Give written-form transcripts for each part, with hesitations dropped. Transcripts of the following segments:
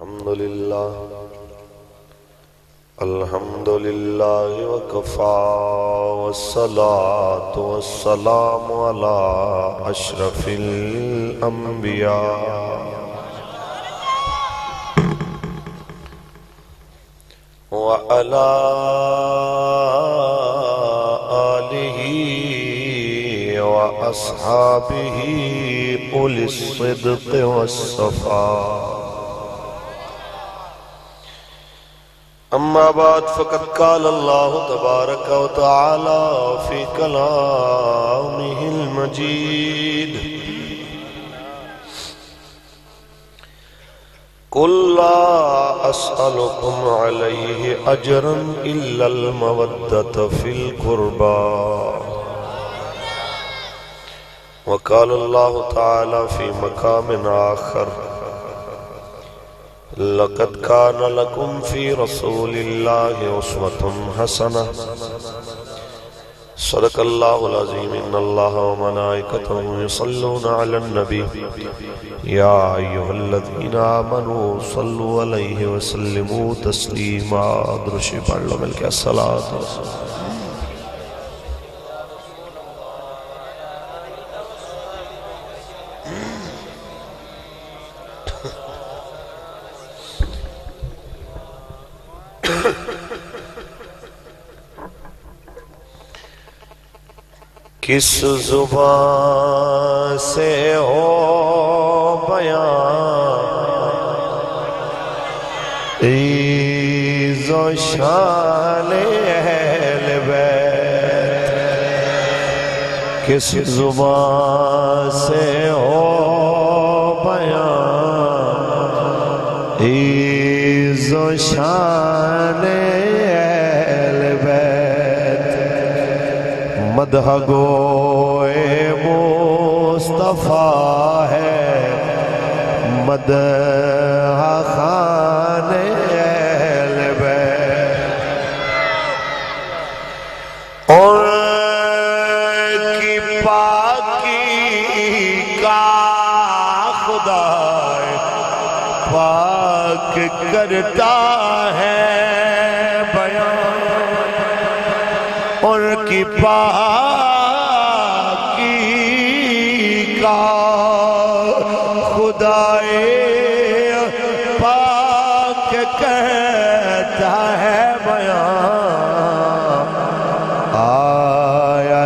الحمد لله وكفى والصلاة والسلام على أشرف الأنبياء وعلى آله وأصحابه أولي الصدق والصفاء. أما بعد فقد قال الله تبارك وتعالى في كلامه المجيد: قل لا أسألكم عليه أجرا إلا المودة في القربى. وقال الله تعالى في مقام آخر: لقد كان لكم في رسول الله أسوة حسنة. صدق الله العظيم. إن الله وملائكته يصلون على النبي يا أيها الذين آمنوا صلوا عليه وسلموا تسليما. درشی پڑھ لو مل کے الصلاة والسلام. کس زبان سے ہو بیان عز و شان اہل بیت. کس زبان سے ہو بیان عز و شان اہل بیت. مدح گوئے مصطفیٰ ہے، مدح خان اہل بیت. ان کی پاکی کا خدا پاک کرتا ہے بیان. ان کی پاکی کا خدائے پاک کہتا ہے بیان. آیا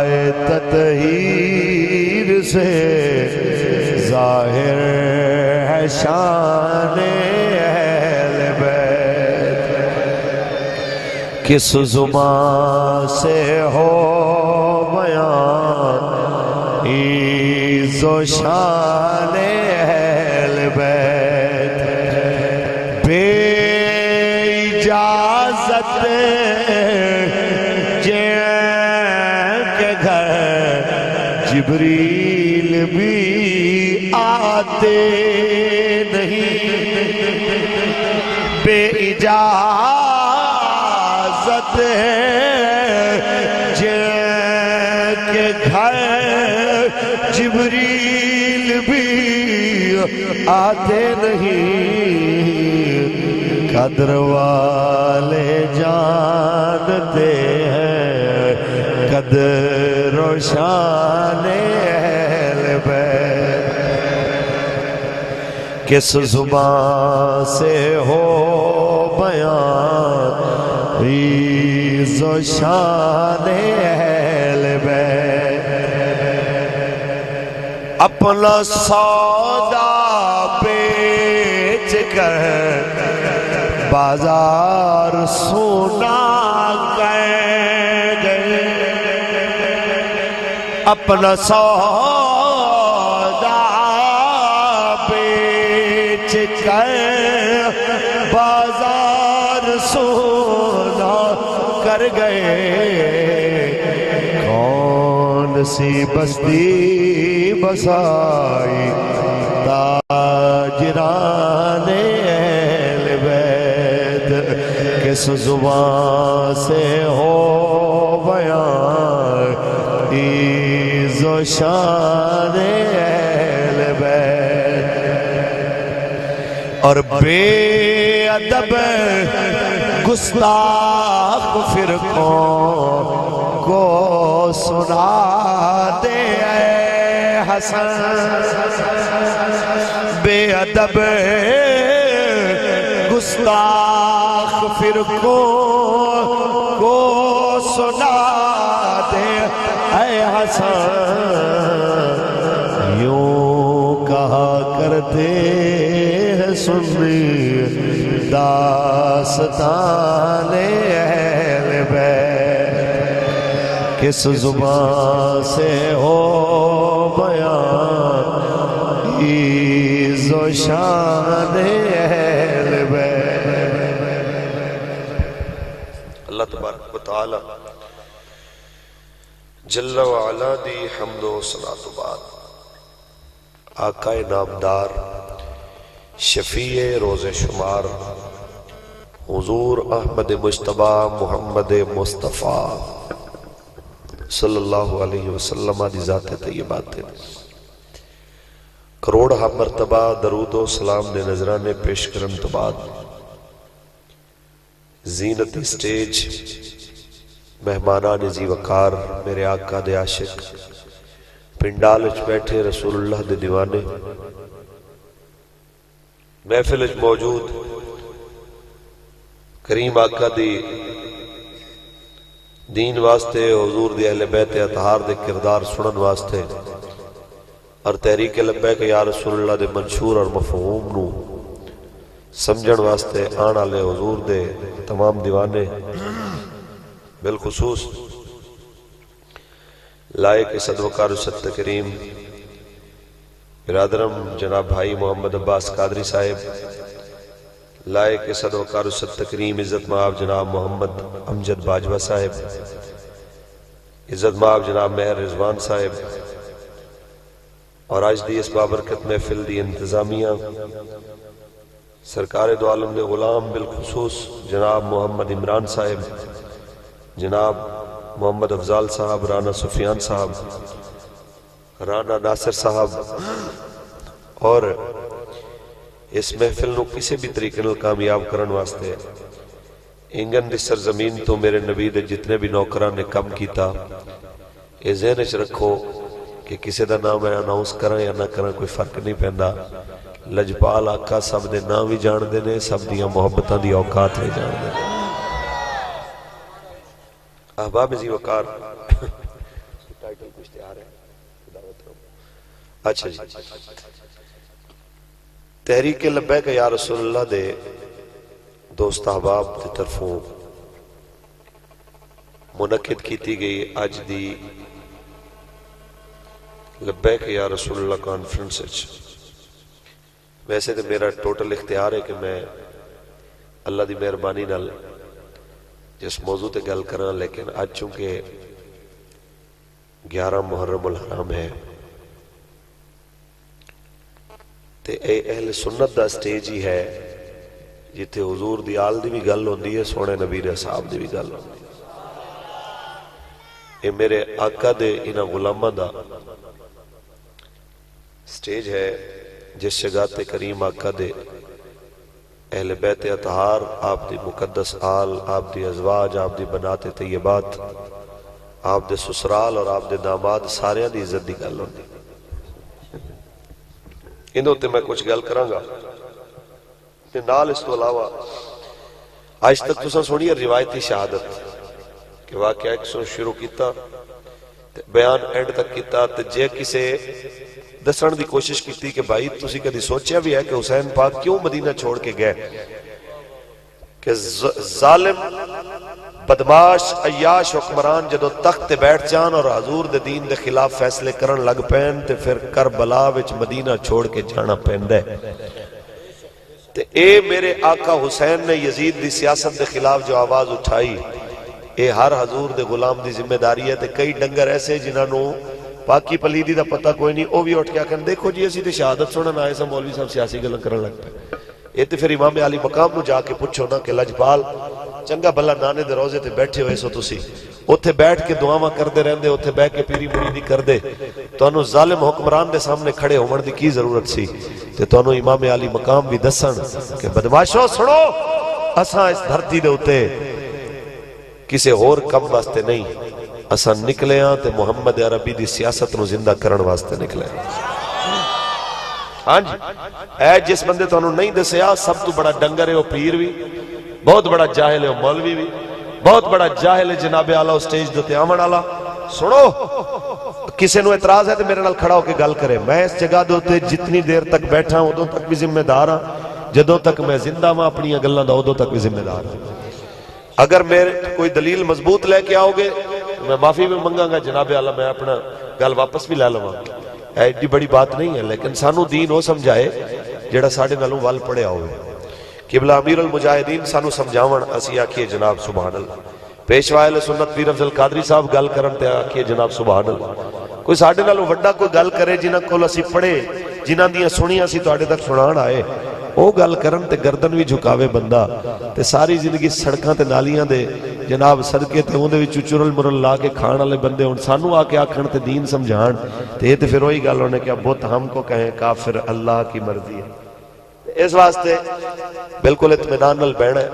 تطہیر سے ظاہر ہے شان اہل بیت. کس زبان سے ہو بیان عز و شان اہل بیت. بے اجازت جن کے گھر جبریل بھی آتے نہیں. بے اجازت جن کے گھر جبریل بھی آتے نہیں. قدر والے جانتے ہیں قدر و شان اہل بیت. کس زبان سے ہو بیان عز و شان اہل بیت. اپنا سودا بیچ کر بازار سونا کر گئے. اپنا سودا بیچ کر بازار سونا کر گئے. کون سی بستی بسائی تاجران اہل بیت. کس زبان سے ہو بیان عز و شان اہل بیت. اور بے ادب گستاخ فرقوں کو سنا دے اے حسن بے ادب گستاخ فرقوں کو سنا دے اے حسن یوں کہا کرتے ہیں سنی داستان اہل بیت کس زبان سے ہو بیان عز و شان اہل بیت۔ اللہ تبارک و تعالی جل وعلا دی حمد و صلاۃ و بعد آقا نامدار شفیع روز شمار حضور احمد مجتبی محمد مصطفیٰ صلی اللہ علیہ وسلم دی ذات طیبات کروڑ مرتبہ درود و سلام دے نظرانے پیش کرن تو بعد زینت سٹیج مہمانان زی وقار میرے آقا دے عاشق پنڈالج بیٹھے رسول اللہ دے دیوانے محفلج موجود کریم آقا دی دین واسطے حضور دی اہل بیت اطہار دے کردار سنن واسطے اور تحریک لبیک یا رسول اللہ دے منشور اور مفہوم نو سمجھن واسطے آن آلے حضور دے تمام دیوانے بالخصوص لائق صد وقار ست کریم برادرم جناب بھائی محمد عباس قادری صاحب لائق صد وقار ست کریم عزت مآب جناب محمد امجد باجوہ صاحب عزت مآب جناب مہر رضوان صاحب اور آج دی اس بابرکت محفل دی انتظامیہ سرکار دو عالم دے غلام بالخصوص جناب محمد عمران صاحب جناب محمد افضال صاحب رانا سفیان صاحب رانا ناصر صاحب اور اس محفل نو کسی بھی طریقے نال کامیاب کرن واسطے انگن دی سرزمین تو میرے نبی دے جتنے بھی نوکران نے کم کیتا اے ذہن وچ رکھو کہ کسی دا نام میں اناؤنس کریں یا نہ کریں کوئی فرق نہیں پہندا لجپال آقا سب دے نام بھی جان دے نے سب دیاں محبتاں دی اوقات بھی جان دے نے احباب زی وقار ٹائٹل کچھ تیار ہے اچھا جی تحریک لبیک یا رسول اللہ دے دوست احباب دے طرفوں منعقد کیتی گئی آج دی لبیک یا رسول اللہ کانفرنس ویسے تو میرا ٹوٹل اختیار ہے کہ میں اللہ دی مہربانی نال جس موضوع تے گل کراں لیکن آج چونکہ 11 محرم الحرام ہے تے اے اہل سنت دا سٹیج ہی ہے جتے حضور دی آل دی بھی گل ہوندی ہے سونے نبی دے صاحب دی بھی گل ہوندی ہے اے میرے آقا دے انہاں غلامہ دا سٹیج ہے جس شگات کریم آقا دے اہل بیت اطہار آپ دی مقدس آل آپ دی ازواج آپ دی بنات طیبات آپ دے سسرال اور آپ دے داماد سارے دی عزت دی گل ہوندی انہوں تے میں کچھ گل کراں گا تے نال اس تو علاوہ آج تک تساں سنی ہے روایتی شہادت کہ واقعہ ایک سن شروع کیتا بیان اینڈ تک کیتا تے جے کسے دسن دی کوشش کیتی کہ بھائی تسی کدی سوچیا بھی ہے کہ حسین پاک کیوں مدینہ چھوڑ کے گئے کہ ظالم بدماش عیاش حکمران جدو تخت تے بیٹھ جان اور حضور دے دین دے خلاف فیصلے کرن لگ پین تے پھر کربلا وچ مدینہ چھوڑ کے جانا پیندے تے اے میرے آقا حسین نے یزید دی سیاست دے خلاف جو آواز اٹھائی اے ہر حضور دے غلام دی ذمہ داری ہے تے کئی ڈنگر ایسے جنہاں نو پاکی پلیدی دا پتہ کوئی نہیں او بھی اٹھ کے آکھن دیکھو جی اسی تے شہادت سنن آئے سا مولوی صاحب سیاسی گلن کرن لگ پے اے تے پھر امام علی مقام نو جا کے پوچھو نا کہ لجپال چنگا بھلا نانے دے روزے تے بیٹھے ہوئے سو تسی اتھے بیٹھ کے دعاواں کردے رہندے، اتھے بیٹھ کے پیری مریدی کردے، تانوں ظالم حکمران دے سامنے کھڑے ہون دی کی ضرورت سی؟ تے تانوں امام علی مقام بھی دسن کہ بدماشو سنو، اساں اس دھرتی دے اتے کسے اور کم واسطے نہیں، اساں نکلے ہاں تے محمد عربی دی سیاست نو زندہ کرن واسطے نکلے ہیں۔ ہاں جی، اے جس بندے تو انہوں نہیں دسیا سب تو بڑا ڈنگر ہے وہ پیر بھی، بہت بڑا جاہل ہے وہ مولوی بھی، بہت بڑا جاہل ہے جناب اعلیٰ اسٹیج دو تیامن آلہ۔ سنو، کسی نو اعتراض ہے تو میرے نال کھڑا ہو کے گل کرے، میں اس جگہ دوتے جتنی دیر تک بیٹھا ہوں ادوں تک بھی ذمہ دار ہاں، جدوں تک میں زندہ ہاں اپنی گلاں دا ادوں تک بھی ذمہ دار ہوں۔ اگر میرے کوئی دلیل مضبوط لے کے آؤ گے میں معافی بھی منگاں گا جناب اعلیٰ، میں اپنا گل واپس بھی لے لواں، ایڈی بڑی بات نہیں ہے، لیکن سانو دین ہو سمجھائے جڑا ساڑھے نالوں وال پڑے ہوئے۔ قبلہ امیر المجاہدین سانو سمجھاون اسی آکھیے جناب سبحان اللہ، پیشوا اہل سنت پیر افضل قادری صاحب گل کرن تے آکھیے جناب سبحان اللہ۔ کوئی ساڑھے نالوں وڈا کوئی گل کرے جنہاں کول اسی پڑھے، جنہاں دیاں سنیاں سی تواڈے تک سنان آئے، او گل کرن تے گردن بھی جھکاوے بندہ تے ساری زندگی سڑکاں تے نالیاں دے جناب صدقے تے اون دے وچ چرل مرل لا کے کھان والے بندے ہن سانو آ کے آکھن تے دین سمجھان تے تے پھر وہی گل ہونے کہ بت ہم کو کہیں کافر اللہ کی مرضی ہے۔ اس واسطے بالکل اطمینان نال بہنا ہے،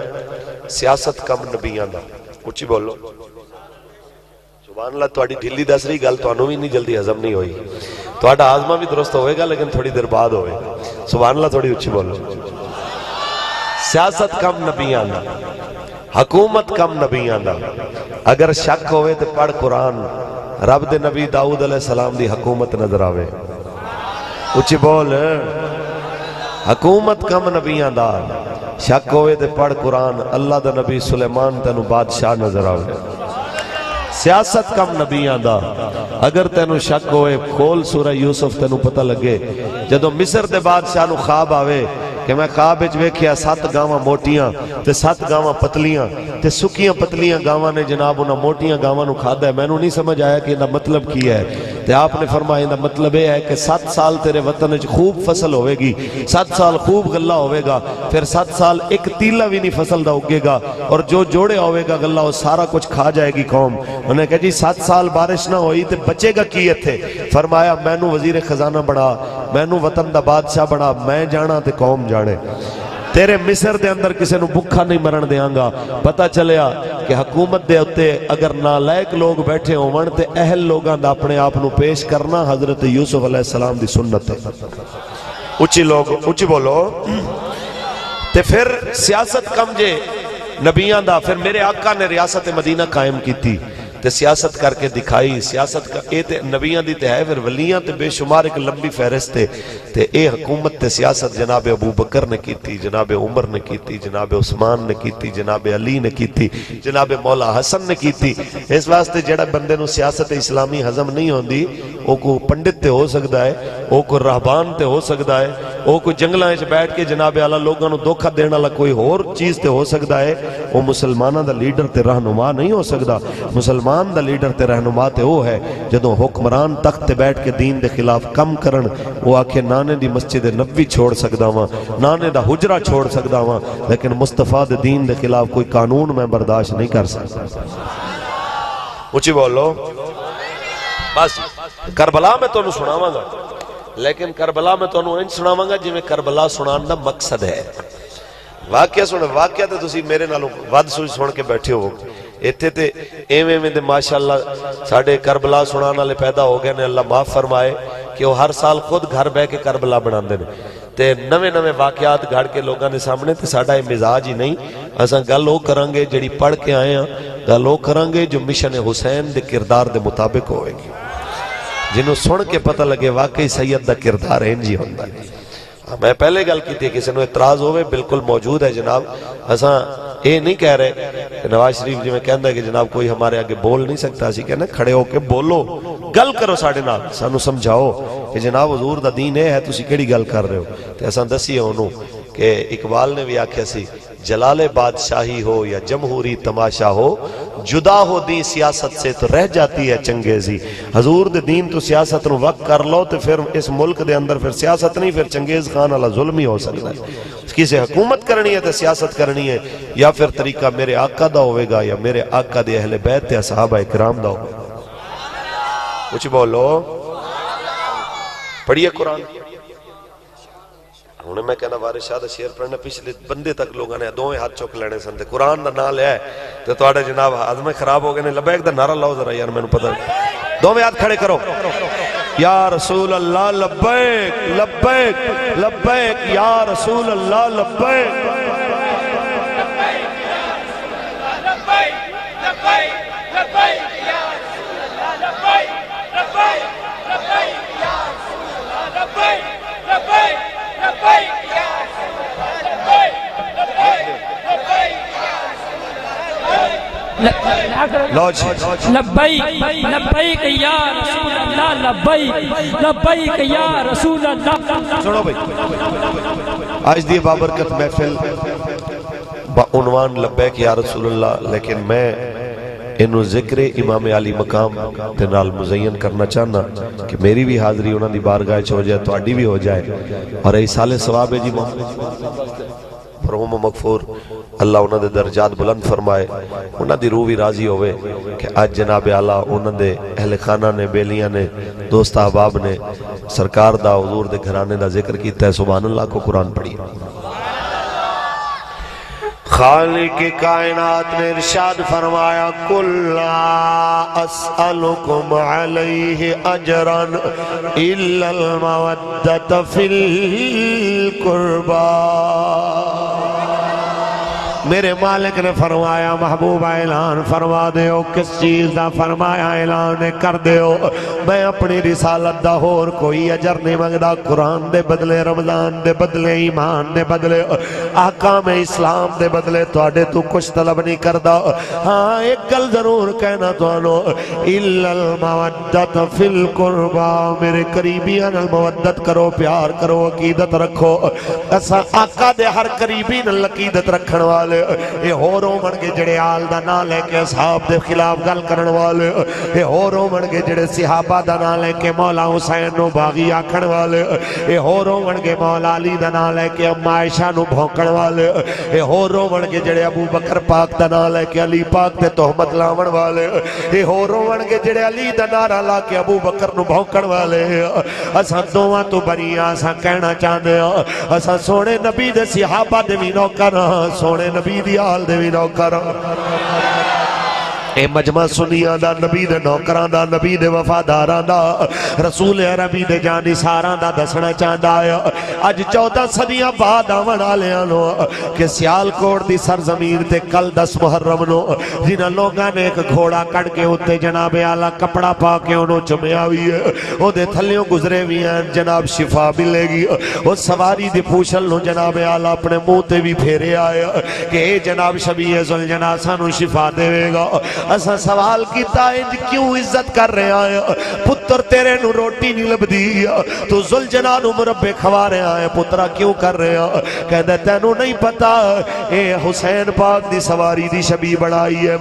سیاست کم نبیاں دا، اچھی بولو سبحان اللہ۔ تواڈی ڈھلی دس رہی گل تانوں بھی نہیں جلدی ہضم نہیں ہوئی، تواڈا ہاضمہ بھی درست ہوئے گا لیکن تھوڑی دیر بعد ہوئے گا، سبحان اللہ تھوڑی اچھی بولو۔ سیاست کم نبیاں دا، حکومت کم نبیاں دا، اگر شک ہوئے تو پڑھ قرآن، رب دے نبی داؤد علیہ السلام دی حکومت نظر آوے، اچھی بول۔ حکومت کم نبیاں دا، شک ہوئے تو پڑھ قرآن، اللہ دا نبی سلیمان تینو بادشاہ نظر آوے۔ سیاست کم نبیاں دا، اگر تینو شک ہوئے کھول سورہ یوسف تینو پتہ لگے، جدو مصر دے بادشاہ نو خواب آوے کہ میں خواب وچ ویکھیا 7 گاواں موٹیاں تے 7 گاواں پتلیاں تے سکیاں پتلیاں گاواں نے جناب انہاں موٹیاں گاواں نو کھادا ہے، مینوں نہیں سمجھ آیا کہ انہاں مطلب کی ہے تے آپ نے فرمایا انہاں مطلب یہ ہے کہ 7 سال تیرے وطن وچ خوب فصل ہوئے گی، 7 سال خوب غلہ ہوئے گا، پھر 7 سال ایک تیلا بھی نہیں فصل دا اگے گا، اور جو جوڑے ہوئے گا غلہ وہ سارا کچھ کھا جائے گی قوم۔ انہوں نے کہا جی 7 سال بارش نہ ہوئی تے بچے گا کی تھے؟ فرمایا مینوں وزیر خزانہ بنا، مینوں وطن دا بادشاہ بنا، میں جانا تے قوم جانے، تیرے مصر دے اندر کسے نو بھکھا نہیں مرن دیاں گا۔ پتہ چلیا کہ حکومت دے اتے اگر نالائق لوگ بیٹھے ہون تے اہل لوگاں دا اپنے آپ نو پیش کرنا حضرت یوسف علیہ السلام دی سنت ہے۔ اچھی لوگ اچھی بولو۔ تے پھر سیاست کم جے نبیاں دا، پھر میرے آقا نے ریاست مدینہ قائم کی تھی تے سیاست کر کے دکھائی، سیاست کا اے تے نبیاں دی تے ہے، پھر ولیاں تے بے شمار ایک لمبی فہرست تے اے حکومت تے سیاست جناب ابو بکر نے کی تھی، جناب عمر نے کی تھی، جناب عثمان نے کی تھی، جناب علی نے کی تھی، جناب مولا حسن نے کی تھی۔ اس واسطے جڑا بندے نو سیاست اسلامی ہضم نہیں ہوندی، او کو پنڈت تے ہو سکتا ہے، او کو رہبان تے ہو سکتا ہے، او کو جنگلاں وچ بیٹھ کے جناب اعلیٰ لوگاں نو دھوکا دین والا کوئی اور چیز تے ہو سکتا ہے، او مسلماناں دا لیڈر تے رہنما نہیں ہو سکتا۔ مسلمان دا لیڈر تے رہنما تے وہ ہے جدوں حکمران تخت تے بیٹھ کے دین دے خلاف کم کرن، وہ آکھے نانے دی مسجد نبوی چھوڑ سکدا واں، نانے دا حجرہ چھوڑ سکدا واں، لیکن مصطفیٰ دے دین دے خلاف کوئی قانون میں برداشت نہیں کر سکتا۔ اچھی بولو۔ بس کربلا میں تو انہوں سناواں گا، لیکن کربلا میں تو انہوں انج سناواں گا جی میں کربلا سنان دا مقصد ہے۔ واقعہ سن، واقعہ تے تسی میرے نالوں ود سن کے بیٹھے ہو، ایتھے تے ایویں میں دے ماشاءاللہ ساڑھے کربلا سنان والے پیدا ہو گئے نے، اللہ معاف فرمائے کہ وہ ہر سال خود گھر بہ کے کربلا بناندے نے تے نویں نویں واقعات گھڑ کے لوگاں نے سامنے، تے ساڑھا مزاج ہی نہیں، اساں گل او کران گے جڑی پڑھ کے آئے ہیں، گل او کران گے جو مشن حسین دے کردار دے مطابق ہوئے گی، جنہوں سن کے پتہ لگے واقعی سید دا کردار انجی ہوندا ہے۔ میں پہلے گل کی تھی کسی نے اعتراض ہوئے بالکل موجود ہے جناب، اساں اے نہیں کہہ رہے کہ نواز شریف جی میں کہندہ ہے کہ جناب کوئی ہمارے آگے بول نہیں سکتا، اسی کہنا کھڑے ہو کے بولو، گل کرو ساڑھے نال، سانو سمجھاؤ کہ جناب حضور دا دین ہے تسی کیڑی گل کر رہے ہو۔ تے اساں دسی انہوں کہ اقبال نے بھی آکھیا سی جلال بادشاہی ہو یا جمہوری تماشا ہو، جدا ہو دین سیاست سے تو رہ جاتی ہے چنگیزی۔ حضور دے دین تو سیاست نو وقت کر لو تو پھر اس ملک دے اندر پھر سیاست نہیں، پھر چنگیز خان والا ظلم ہی ہو سکتا ہے۔ کسی حکومت کرنی ہے تو سیاست کرنی ہے، یا پھر طریقہ میرے آقا دا ہوئے گا یا میرے آقا دے اہل بیت تے صحابہ اکرام دا ہوئے گا۔ کچھ بولو، پڑھیے قرآن۔ انہیں میں کہنا وارث شاہ دا شیر پڑھنا، پچھلے بندے تک لوگوں نے دوئے ہاتھ چک لینے سن تے قرآن دا نام لیا ہے تو تواڈے جناب ہضمے خراب ہو گئے نے۔ لبیک دا نعرہ لاؤ ذرا یار، میں نے پتہ دوئے ہاتھ کھڑے کرو، یا رسول اللہ لبیک لبیک لبیک، یا رسول اللہ لبیک۔ لبیک لبیک یا رسول اللہ، لبیک لبیک یا رسول اللہ۔ سنو بھئی، آج دی بابرکت محفل عنوان لبیک یا رسول اللہ، لیکن میں انہوں ذکر امام علی مقام تے نال مزین کرنا چاہنا کہ میری بھی حاضری انہوں دی بارگاہ ہو جائے، تواڈی بھی ہو جائے، اور ایسال ثواب ہے جی مرحوم و مغفور، اللہ انہوں دے درجات بلند فرمائے، انہوں دی روح بھی راضی ہوئے کہ آج جناب اعلیٰ انہوں دے اہل خانہ نے، بیلیاں نے، دوست احباب نے سرکار دا حضور دے گھرانے دا ذکر کیتا ہے۔ سبحان اللہ کو قرآن پڑھی۔ خالق کائنات نے ارشاد فرمایا، قُلْ لَا أَسْأَلُكُمْ عَلَيْهِ أَجْرًا إِلَّا الْمَوَدَّةَ فِي الْقُرْبَى۔ میرے مالک نے فرمایا، محبوب اعلان فرما دیو، کس چیز دا فرمایا اعلان کر دیو، میں اپنی رسالت دا ہور کوئی اجر نہیں مانگدا، قرآن دے بدلے، رمضان دے بدلے، ایمان دے بدلے، احکام اسلام دے بدلے تواڈے تو کچھ طلب نہیں کردا۔ ہاں ایک گل ضرور کہنا تانوں، الا المودۃ فی القربى، میرے قریبیاں نال مودت کرو، پیار کرو، عقیدت رکھو۔ اساں آقا دے ہر قریبی نال عقیدت رکھن والے، اے ہوروں من کے جڑے آل دا نام لے کے اصحاب دے خلاف گل کرن والے، اے ہوروں من کے جڑے صحابہ دا نام لے کے مولا حسین نو باغی آکھن والے، اے ہوروں من کے مولا علی دا نام لے کے اما عائشہ نو بھونکن والے، اے ہوروں من کے جڑے ابو بکر پاک دا نام لے کے علی پاک تے تہمت لاون والے، اے ہوروں من کے جڑے علی دا نعرہ لا کے ابو بکر نو بھونکن والے۔ اساں دوواں تو بری ہاں، اساں کہنا چاہندے ہاں اساں سونے نبی دے صحابہ دے وی نوکر ہاں، سونے نبی دی آل دے وی نوکر۔ اے مجمع سنیاں دا، نبی دے نوکران دا، نبی دے وفاداران دا، رسول عربی دے جانثاراں دا دسنا چاہندا ہے۔ اج 14 صدیاں بعد آون والیاں نو کہ سیالکوٹ دی سرزمین تے کل 10 محرم نو جنہاں لوگاں نے ایک گھوڑا کٹ کے اُتے جناب اعلیٰ کپڑا پا کے انہوں چمیا ہوئی ہے، او دے تھلیوں گزرے ہوئی ہیں، جناب شفا ملے گی۔ او سواری دی پوچھل نو جناب اعلیٰ اپنے منہ تے بھی پھیرے آئے کہ اے جناب شبیہ ذوالجناح نو شفا دے گا۔ اسا سوال کیتا انج کیوں عزت کر رہے آئے، پتر تیرے نو روٹی نہیں لب دی، تو ذوالجناح نو مربے کھوا رہے آئے، پترہ کیوں کر رہے آئے؟ کہتے تینو نہیں پتا اے حسین پاک دی سواری دی شبی بڑھائی ہے۔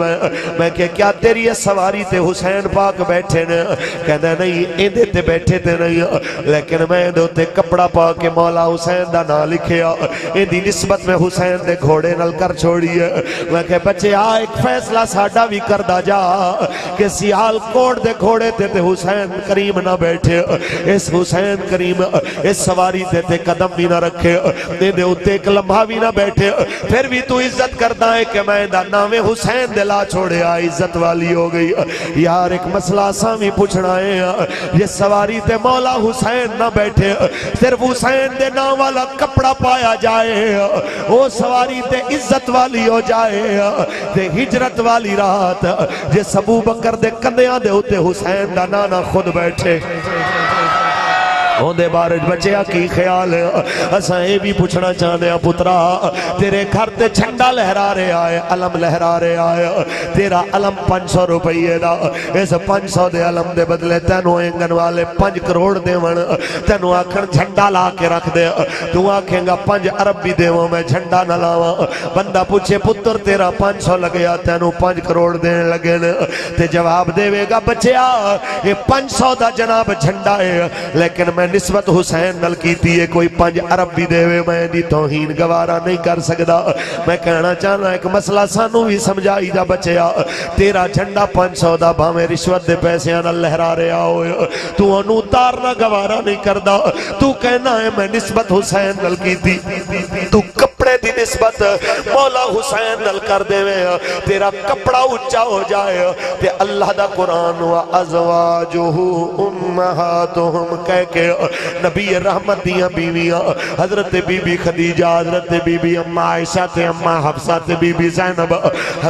میں کہ کیا تیری سواری تے حسین پاک بیٹھے نے؟ کہتے نہیں اندے تے بیٹھے تے نہیں، لیکن میں اندے تے کپڑا پا کے مولا حسین دا نا لکھیا، اندی نسبت میں حسین دے گھوڑے نل کر چھوڑی ہے۔ میں کہ بچے آ ایک فیصلہ ساڈا بھی کر دا جا کہ سیال کوٹ دے گھوڑے تے حسین کریم نہ بیٹھے، اس حسین کریم اس سواری تے قدم بھی نہ رکھے، دے اتے ایک لمحہ بھی نہ بیٹھے، پھر بھی تو عزت کرتا ہے کہ میں دا نام حسین دلا چھوڑے آ، عزت والی ہو گئی۔ یار ایک مسئلہ سامی پوچھنا ہے، یہ سواری تے مولا حسین نہ بیٹھے، صرف حسین دے نام والا کپڑا پایا جائے، وہ سواری تے عزت والی ہو جائے، تے ہجرت والی رات جس ابو بکر دے کندیاں دے ہوتے حسین دا نانا خود بیٹھے۔ ہوندے بارج بچیا کی خیال ہے؟ اساں اے بھی پوچھنا چاہنے ہیں پترا، تیرے گھر تے جھنڈا لہرا رہے آئے، علم لہرا رہے آئے، تیرا علم 500 روپئے دا، اس 500 دے علم دے بدلے تینوں اینگن والے 5 کروڑ دے ون، تینوں آکھن جھنڈا لا کے رکھ دے، تو آکھیں گا 5 عرب بھی دے وہ میں جھنڈا نہ لاواں۔ بندہ پوچھے پتر تیرا 500 لگیا، تینوں 5 کروڑ دینے لگے نے، تے جواب دے گا بچیا یہ 500 دا جناب جھنڈا ہے، لیکن میں نسبت حسین نل کیتی ہے، کوئی 5 ارب بھی دے میں دی توہین گوارا نہیں کر سکدا۔ میں کہنا چاہنا ایک مسئلہ سانو بھی سمجھائی جا بچیا، تیرا جھنڈا 500 دا بھاویں رشوت دے پیسے نال لہرا رہا ہوئے، تو انو اتارنا گوارا نہیں کردا، تو کہنا ہے میں نسبت حسین نل کیتی، تو کپڑے دی نسبت مولا حسین نل کر دے میں، تیرا کپڑا اچھا ہو جائے، تے اللہ دا قرآن و ازواجہ امہاتہم کہہ کے نبی رحمت دیاں بیویاں حضرت بی بی خدیجہ، حضرت بی بی اماں عائشہ تے اماں حفصہ تے بی بی زینب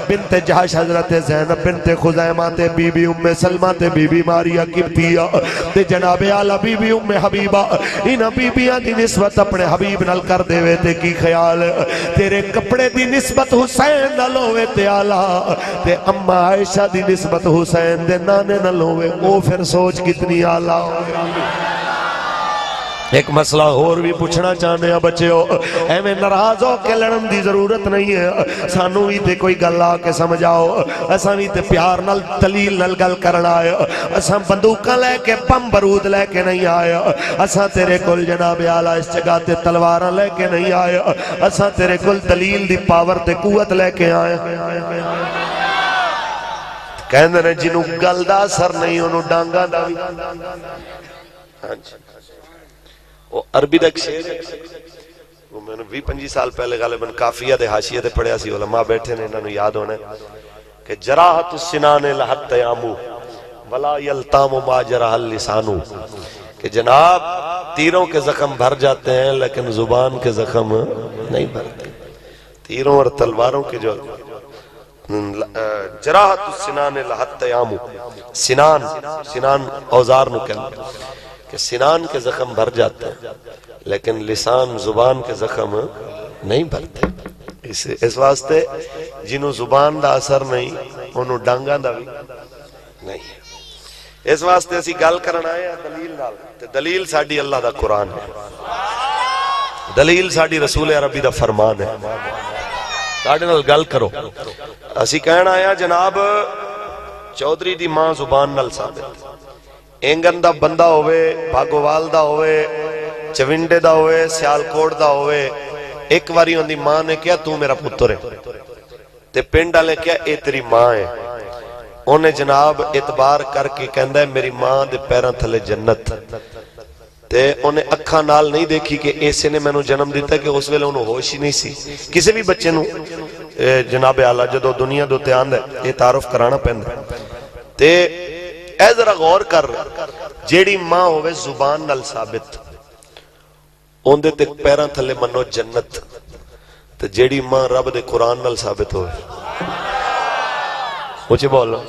بنت جہش، حضرت زینب بنت خزیمہ تے بی بی ام سلمہ تے بی بی ماریہ قبطیہ تے جناب اعلیٰ بی بی ام حبیبہ، انہاں بیبیاں دی نسبت اپنے حبیب نال کر دے وے تے کی خیال تیرے کپڑے دی نسبت حسین نال ہوئے تے اعلیٰ تے اماں عائشہ دی نسبت حسین دے نانے نال ہوئے، وہ پھر سوچ کتنی اعلیٰ ہوئے۔ ایک مسئلہ اور بھی پوچھنا چاہنے ہیں بچے ہو، ایمیں ناراض ہو کے لڑن دی ضرورت نہیں ہے، سانو ہی تے کوئی گل آ کے سمجھاؤ، اساں بھی تے پیار نال دلیل نال گل کرنا آئے، اساں بندوقاں لے کے پم برود لے کے نہیں آئے، اساں تیرے کل جناب اعلیٰ اس جگہ تے تلواراں لے کے نہیں آئے، اساں تیرے کل دلیل دی پاور تے قوت لے کے آئے۔ کہندے نے جنوں گل دا اثر نہیں انہوں ڈانگاں دا بھی۔ وہ عربی دا ایک شعر ہے، وہ میں نے 20-25 سال پہلے غالباً کافیہ دے حاشیہ دے پڑھیا سی، علماء بیٹھے نے انہوں نے یاد ہونے کہ جراحت السنان لحت تیامو ولا یلتام ما جرح اللسانو، کہ جناب تیروں کے زخم بھر جاتے ہیں لیکن زبان کے زخم نہیں بھرتے۔ تیروں اور تلواروں کے جو جراحت السنان لحت تیامو، سنان اوزار نو کہنا کہ سنان کے زخم بھر جاتے ہیں لیکن لسان زبان کے زخم نہیں بھرتے۔ اس واسطے جنہوں زبان دا اثر نہیں انہوں ڈانگاں دا بھی نہیں ہے۔ اس واسطے اسی گل کرنا آئے ہیں دلیل نال، دلیل ساڑی اللہ دا قرآن ہے، دلیل ساڑی رسول عربی دا فرمان ہے، ساڑے نال گل کرو۔ اسی کہنا آیا جناب چودھری دی ماں زبان نال ثابت، اینگن دا بندہ ہوئے، بھاگوال دا ہوئے، چونڈے دا ہوئے، سیالکوٹ دا ہوئے، ایک واری ان دی ماں نے کیا تو میرا پتر ہے، تے پنڈا لے کیا اے تیری ماں ہے، انہیں جناب اعتبار کر کے کہندہ ہے میری ماں دے پیران تھلے جنت، تے انہیں اکھاں نال نہیں دیکھی کہ ایسے نے میں نو جنم دیتا ہے کہ اس ویلے انہوں ہوش ہی نہیں سی۔ کسی بھی بچے نو جناب اعلیٰ جدو دنیا دو تیاند ہے یہ تعارف کرانا پہندہ تے اے ذرا غور کر، جیڑی ماں ہوئے زبان نال ثابت اوندے تے پیران تھلے منو جنت، تے جیڑی ماں رب دے قرآن نال ثابت ہوئے مجھے بولو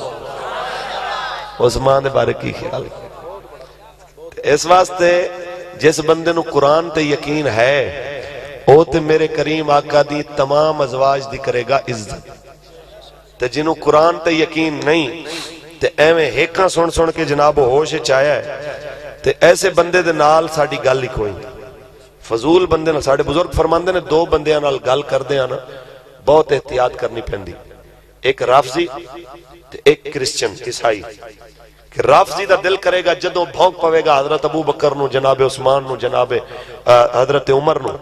اس ماں دے بارے کی خیال۔ اس واسطے جس بندے نو قرآن تے یقین ہے او تے میرے کریم آقا دی تمام ازواج دی کرے گا عزت، تے جنہوں قرآن تے یقین نہیں تے ایویں ہیکاں سن کے جناب ہوش چایا ہے، تے ایسے بندے دے نال ساڑی گل ہی کوئی فضول بندے نال۔ ساڑے بزرگ فرماندے نے دو بندیاں نال گل کر دے آنا بہت احتیاط کرنی پہندی، ایک رافضی تے ایک کرسچن عیسائی، کہ رافضی دا دل کرے گا جدوں بھونک پوے گا حضرت ابو بکر نو، جناب عثمان نو، جناب حضرت عمر نو،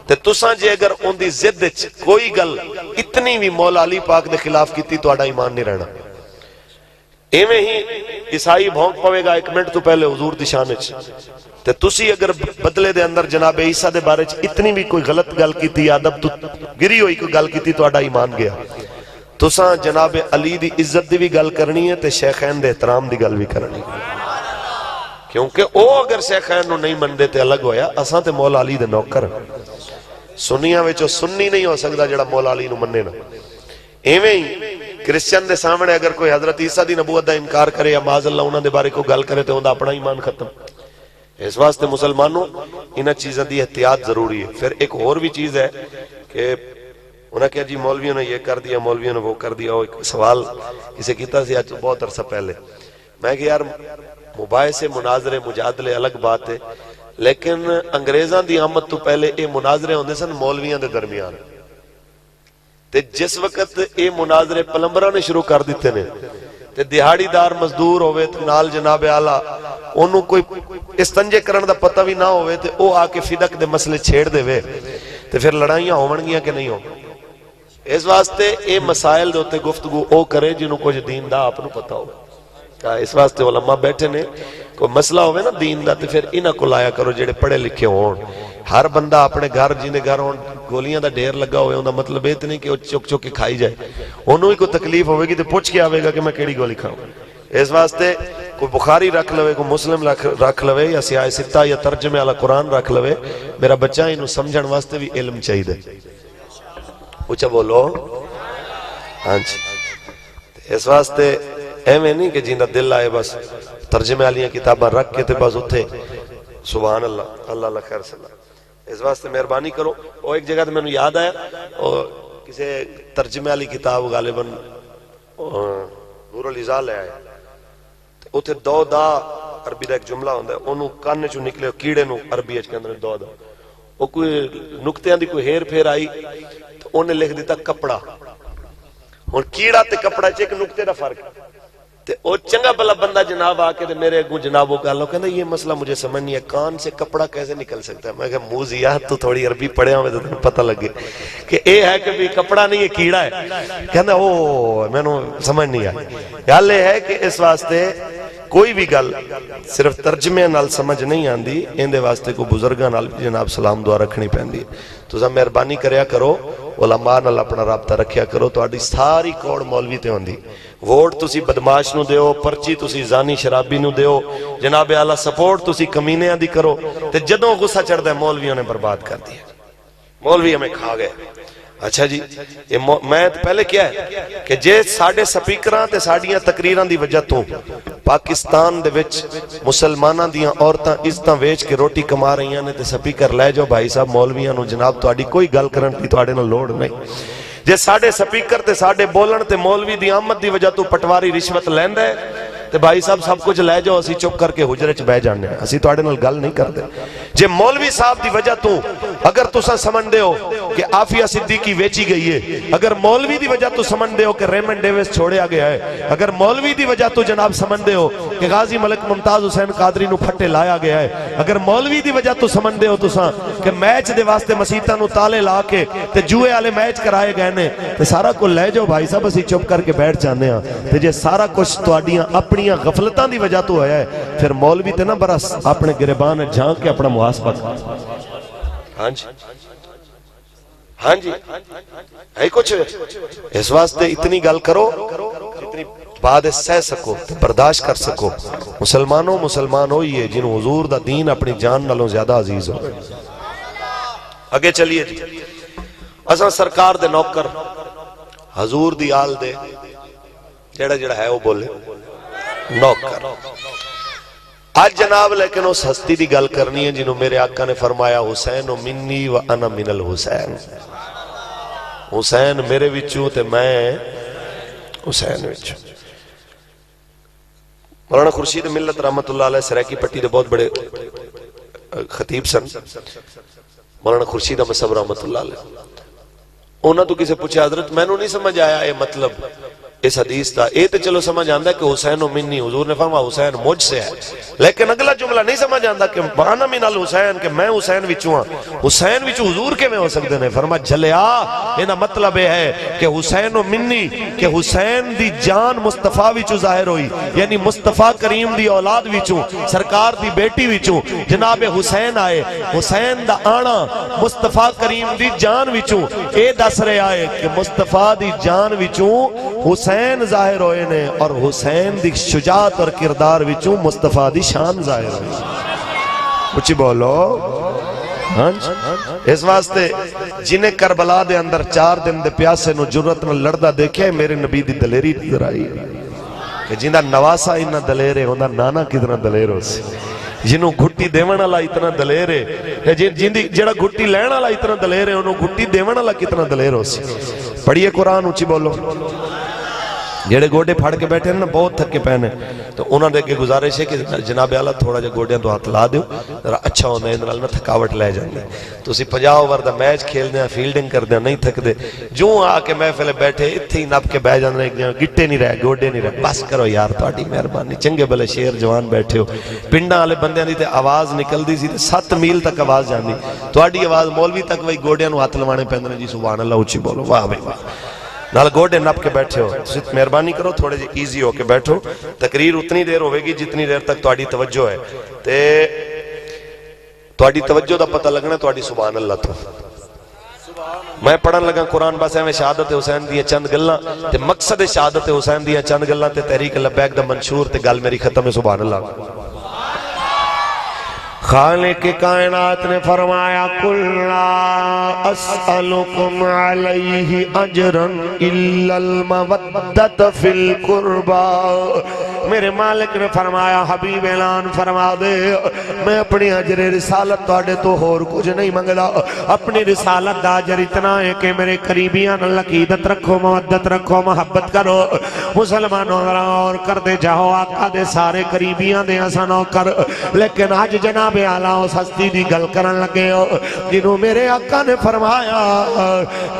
تے تساں جے اگر ان دی زد کوئی گل اتنی بھی مولا علی پاک دے خلاف کیتی تو آڑا ایمان نہیں رہنا۔ ایویں ہی عیسائی بھونک پوے گا 1 منٹ تو پہلے حضور دی شان وچ، تے تسی اگر بدلے دے اندر جناب عیسیٰ دے بارے اتنی بھی کوئی غلط گل کیتی، ادب تو گری ہوئی کوئی گل کیتی تو آڑا ایمان گیا۔ تساں جناب علی دی عزت دی بھی گل کرنی ہے تے شیخین دے احترام دی گل بھی کرنی ہے، کیونکہ او اگر شیخین نو نہیں مندے تے الگ ہویا، اساں تے مولا علی دے نوکر سنیاں وچوں سنی نہیں ہو سکدا جڑا مولا علی نو مننے نا۔ ایویں ہی کرسچن دے سامنے اگر کوئی حضرت عیسیٰ دی نبوت دا انکار کرے یا معاذ اللہ انہاں دے بارے کو گل کرے تے اوندا اپنا ایمان ختم۔ اس واسطے مسلمانوں انہاں چیزاں دی احتیاط ضروری ہے۔ پھر ایک اور بھی چیز ہے کہ انہاں کہا جی مولویوں نے یہ کر دیا، مولویوں نے وہ کر دیا۔ ایک سوال کسی کیتا سی آج بہت عرصہ پہلے، میں کہ یار مباحثے مناظرے مجادلے الگ بات ہے، لیکن انگریزاں دی آمد تو پہلے اے مناظرے ہوندے سن مولویاں دے درمیان، تے جس وقت اے مناظرے پلمبرہ نے شروع کر دیتے نے تے دیہاڑیدار مزدور ہوئے تے نال جناب آلہ انہوں کوئی استنجے کرن دا پتہ بھی نہ ہوئے تے او آ کے فدق دے مسئلے چھیڑ دے وے تے پھر لڑائیاں ہون گیاں کہ نہیں ہوں. اس واسطے اے مسائل دے ہوتے گفتگو او کرے جنہوں کچھ دین دا آپ نو پتہ ہو. اس واسطے علماء بیٹھے نے کوئی مسئلہ ہوئے نا دین دا تے پھر انہاں کو لایا کرو جڑے پڑھے لکھے ہون. ہر بندہ اپنے گھر جیندے گھر ہون گولیاں دا ڈھیر لگا ہوئے ان دا مطلب یہ نہیں کہ وہ چک چک کے کھائی جائے. انہوں ہی کوئی تکلیف ہوئے گی تو پوچھ کے آوے گا کہ میں کیڑی گولی کھاؤں. اس واسطے کوئی بخاری رکھ لوے کوئی مسلم رکھ لوے یا سیاہ ستہ یا ترجمے والا قرآن رکھ لوے. میرا بچہ انہوں سمجھن واسطے بھی علم چاہیے دے. اچھا بولو ہاں جی. اس واسطے ایویں نہیں کہ جیندہ دل آئے بس ترجمے والیاں کتاباں رکھ کے تے بس اتھے سبحان اللہ اللہ اللہ خیر صلی اللہ. اس واسطے مہربانی کرو. وہ ایک جگہ میں نے یاد آیا اور کسی ترجمے والی کتاب غالباً نور الازال لے آئے اتنے دو دا عربی دا ایک جملہ ہوندہ ہے انہوں کاننے چو نکلے کیڑے نو عربی اچھ کے اندر دو دا وہ کوئی نکتے اندھی کوئی ہیر پھیر آئی تو انہیں لکھ دیتا کپڑا. اور کیڑا تے کپڑا چیک نکتے دا فرق تے او چنگا بلا بندہ جناب آکے تے میرے اگوں جناب وہ کہا کہندہ یہ مسئلہ مجھے سمجھ نہیں ہے کان سے کپڑا کیسے نکل سکتا ہے. میں کہا موزیہ تو تھوڑی عربی پڑھے ہوں تو پتہ لگے کہ اے ہے کہ بھی کپڑا نہیں ہے کیڑا ہے. کہندہ او میں نے سمجھ نہیں آئی. گل یہ ہے کہ اس واسطے کوئی بھی گل صرف ترجمے نال سمجھ نہیں آندی اندے واسطے کو بزرگاں نال جناب سلام دعا رکھنی پہندی ہے. تو سب مہربانی کریا کرو علماء نال اپنا رابطہ رکھیا کرو. تو آڈی ساری کوڑ مولوی تے ہوندی. ووٹ تسی بدماش نو دیو پرچی تسی زانی شرابی نو دیو جناب اعلیٰ سپورٹ تسی کمینے دی کرو تے جدوں غصہ چڑھ دے مولویوں نے برباد کر دیا. مولوی ہمیں کھا گئے. اچھا جی میں پہلے کیا ہے کہ جے ساڑھے سپیکران تے ساڑھیاں تقریران دی وجہ تو پاکستان دے وچ مسلمانہ دیاں عورتاں عزتاں ویچ کے روٹی کما رہی ہیں تے سپیکر لے جو بھائی صاحب مولویاں نو جناب تو آڑی کوئی گل کرن کی تو آڑے نہ لوڑ نہیں. جے ساڑھے سپیکر تے ساڑھے بولن تے مولوی دی آمد دی وجہ تو پٹواری رشوت لیند ہے تے بھائی صاحب سب کچھ لے جاؤ اسی چپ کر کے حجرے چ بہ جانے ہیں اسی تو آڑے نال گل نہیں کر دے. جے مولوی صاحب دی وجہ تو اگر تسا سمجھ دے ہو کہ عافیہ صدیقی ویچی گئی ہے اگر مولوی دی وجہ تو سمجھ دے ہو کہ ریمن ڈیویس چھوڑیا گیا ہے اگر مولوی دی وجہ تو جناب سمجھ دے ہو کہ غازی ملک ممتاز حسین قادری نو پھٹے لایا گیا ہے اگر مولوی دی وجہ تو سمجھ دے ہو تسا کہ میچ دے واسطے مسیطہ نو تالے لا کے تے جوئے آلے میچ کرائے گئے نے تے سارا کو لے جاؤ بھائی صاحب اسی چپ کر کے بیٹھ جانے ہیں تے جے سارا کچھ تو آڈیاں اپنیاں غفلتان دی وجہ تو ہے پھر مولوی تے نہ برس اپنے گریبان جھانک کے اپنا محاسبہ کر. ہاں جی ہاں جی ہے کچھ اس واسطے اتنی گل کرو اتنی بعد سہ سکو برداشت کر سکو. مسلمانوں مسلمان ہوئی ہے جنہوں حضور دا دین اپنی جان نالوں زیادہ عزیز ہو. اگے چلیے جی اساں سرکار دے نوکر حضور دی آل دے جڑا جڑا ہے وہ بولے نوکر. آج جناب لیکن اس ہستی دی گل کرنی ہے جنہوں میرے آقا نے فرمایا حسین منی و انا من الحسین. حسین میرے وچوں تے میں حسین وچوں. مولانا خورشید ملت رحمت اللہ علیہ سریکی پٹی دے بہت بڑے خطیب سن مولانا خورشید احمد صاحب رحمت اللہ علیہ. انہوں تو کسے پوچھا حضرت میں نو نہیں سمجھ آیا اے مطلب اس حدیث تا اے تے چلو سمجھ آندہ ہے کہ حسین و منی حضور نے فرمایا حسین مجھ سے ہے لیکن اگلا جملہ نہیں سمجھ آندہ کہ وانا من الحسین کہ میں حسین وچوں ہاں. حسین وچوں حضور کے میں ہو سکتے ہیں فرمایا جلیا یہ مطلب ہے کہ حسین و منی کہ حسین دی جان مصطفیٰ وچوں ظاہر ہوئی یعنی مصطفیٰ کریم دی اولاد وچوں سرکار دی بیٹی وچوں جناب حسین آئے. حسین دا آنا مصطفیٰ کریم دی جان وچوں اے دس رہے آئے کہ مصطفیٰ دی جان وچوں حسین ظاہر ہوئے نے اور حسین دی شجاعت اور کردار وچوں مصطفیٰ دی شان ظاہر ہوئے. کچھ بولو ہاں. اس واسطے جنہیں کربلا دے اندر 4 دن دے پیاسے نو جرت نو لڑدا دیکھے میرے نبی دی دلیری نظر آئی کہ جنہ نواسا انہ دلیرے ہوندہ نانا کتنا دلیر ہو سی جنہوں گھٹی دیوان اللہ اتنا دلیر ہے جنہوں گھٹی لین اللہ اتنا دلیر ہے انہوں گھٹی دیوان اللہ کتنا دلیر ہو سی. پڑھئے قرآن اچھی بولو جڑے گوڈے پھڑ کے بیٹھے ہیں نا بہت تھکے پے نے تو انہوں نے اگے گزارش ہے کہ جناب اعلیٰ تھوڑا جا گوڈیاں تو ہاتھ لا دیو ذرا اچھا ہوتا ہے نہ تھکاوٹ لے جاندے تو اسی 50 اوور دا میچ کھیلنے ہیں فیلڈنگ کرتے ہیں نہیں تھکدے جو آ کے محفل بیٹھے اتھے ہی نپ کے بہ جاندے گٹے نہیں رہے گوڈے نہیں رہے بس کرو یار تہاڈی مہربانی چنگے بھلے شیر جوان بیٹھے ہو پنڈاں والے بندیاں دی تے آواز نکلدی سی تے 7 میل تک آواز جاندی تہاڈی آواز مولوی تک وہی گوڈیاں نوں ہاتھ لوانے پیندے نے جی سبحان اللہ اونچی بولو واہ بھائی واہ نال گوڈے نپ کے بیٹھے ہو مہربانی کرو تھوڑے جی ایزی ہو کے بیٹھو تقریر اتنی دیر ہوئے گی جتنی دیر تک تہاڈی توجہ ہے تے تہاڈی توجہ دا پتہ لگنا تہاڈی سبحان اللہ تو میں پڑھن لگا قرآن بس ایویں شہادت حسین دی چند گلاں تے مقصد شہادت حسین دی چند گلاں تے تحریک لبیک دا منشور تے گل میری ختم ہے سبحان اللہ خالق کائنات نے فرمایا قل لا اسألکم علیہ اجرا الا المودۃ فی القربى میرے مالک نے فرمایا حبیب اعلان فرما دے میں اپنی اجر رسالت تواڈے تو اور کچھ نہیں منگدا اپنی رسالت دا اجر اتنا ہے کہ میرے قریبیاں نال عقیدت رکھو مودت رکھو محبت کرو مسلمانوں اور کر دے جاؤ آقا دے سارے قریبیاں دے اسانو کر لیکن آج جناب اعلیٰ اس ہستی دی گل کرن لگے جنہوں میرے آقا نے فرمایا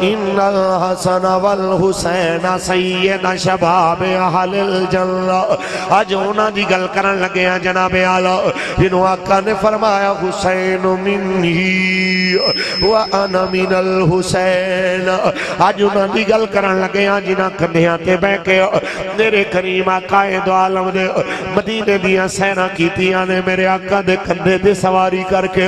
ان الحسن والحسین سید شباب اہل الجنہ آج انہاں دی گل کرن لگے ہیں جناب اعلیٰ جنہوں آقا نے فرمایا حسین منہی وانا من الحسین آج انہاں دی گل کرن لگے ہیں جنہاں کندھیاں تے بہ کے میرے کریم آقا دو عالم دے مدینے دیاں سینا کیتیاں نے میرے آقا دے کندھے دے سواری کر کے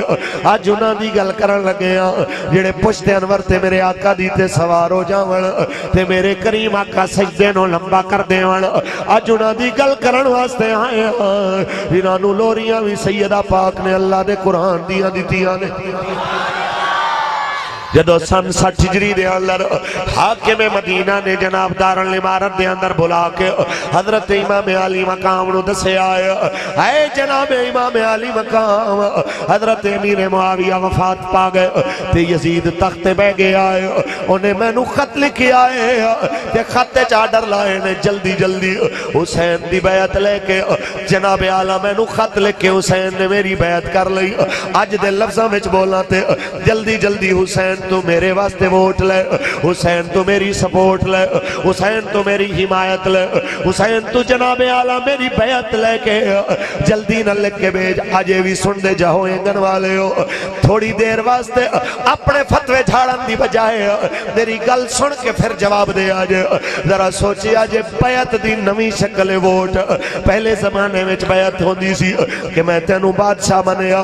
آج انہاں دی گل کرن لگے ہیں جڑے پشتے انور تے میرے آقا دی تے سوار ہو جاون تے میرے کریم آقا سجدے نو لمبا کر دیون آج انہاں دی گل کرن واسطے آئے ہیں جنہاں نو لوریاں بھی سیدہ پاک نے اللہ دے قرآن دیاں دیتیاں نے جدو سن 60 ہجری دے اندر حاکم مدینہ نے جناب دارالعمارت دے اندر بلا کے حضرت امام علی مقام نو دسے آئے اے جناب امام علی مقام حضرت امیر معاویہ وفات پا گئے تے یزید تخت بہ گیا آئے انہیں میں نو خط لکھی آئے تے خط چادر لائے نے جلدی جلدی حسین دی بیعت لے کے جناب اعلیٰ میں نو خط لکھ کے حسین نے میری بیعت کر لئی آج دے لفظاں وچ بولنا تے جلدی جلدی حسین تو میرے واسطے ووٹ لے حسین تو میری سپورٹ لے حسین تو میری حمایت لے حسین تو جناب اعلیٰ میری بیعت لے کے جلدی نہ لکھ کے بھیج آجے بھی سن دے جاؤ انگن والے ہو تھوڑی دیر واسطے اپنے فتوے جھاڑن دی بجائے میری گل سن کے پھر جواب دے آجے ذرا سوچی آجے بیعت دی نوی شکل ووٹ پہلے زمانے میں بیعت ہوندی سی کہ میں تینوں بادشاہ بنیا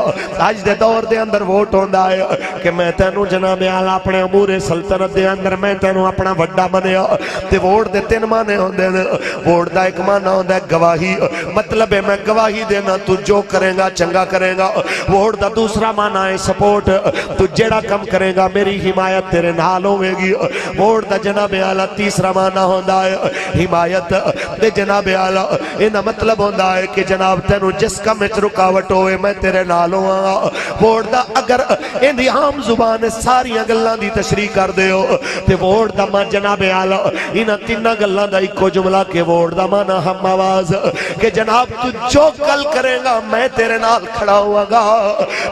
آج دے دور دے اندر ووٹ ہوندا ہے کہ میں تینوں جناب اعلیٰ اپنے امور سلطنت دے اندر میں تینوں اپنا وڈا بنیا تے ووٹ دے 3 معنی ہوندے نے ووٹ دا ایک معنی ہوندا ہے گواہی مطلب ہے میں گواہی دینا تو جو کرے گا چنگا کرے گا ووٹ دا دوسرا معنی ہے سپورٹ تو جیڑا کم کرے گا میری حمایت تیرے نال ہوے گی ووٹ دا جناب اعلیٰ تیسرا معنی ہوندا ہے حمایت تے جناب اعلیٰ انہاں مطلب ہوندا ہے کہ جناب تینوں جس کم وچ رکاوٹ ہوئے میں تیرے نال ہوواں ووٹ دا اگر اندی عام زبان ساری گلاں دی تشریح کر دے ہو تے ووٹ دا ماں جناب اعلیٰ انہاں 3 گلاں دا ایکو جملہ کہ ووٹ دا ماں ہم آواز کہ جناب تو جو کل کرے گا میں تیرے نال کھڑا ہوا گا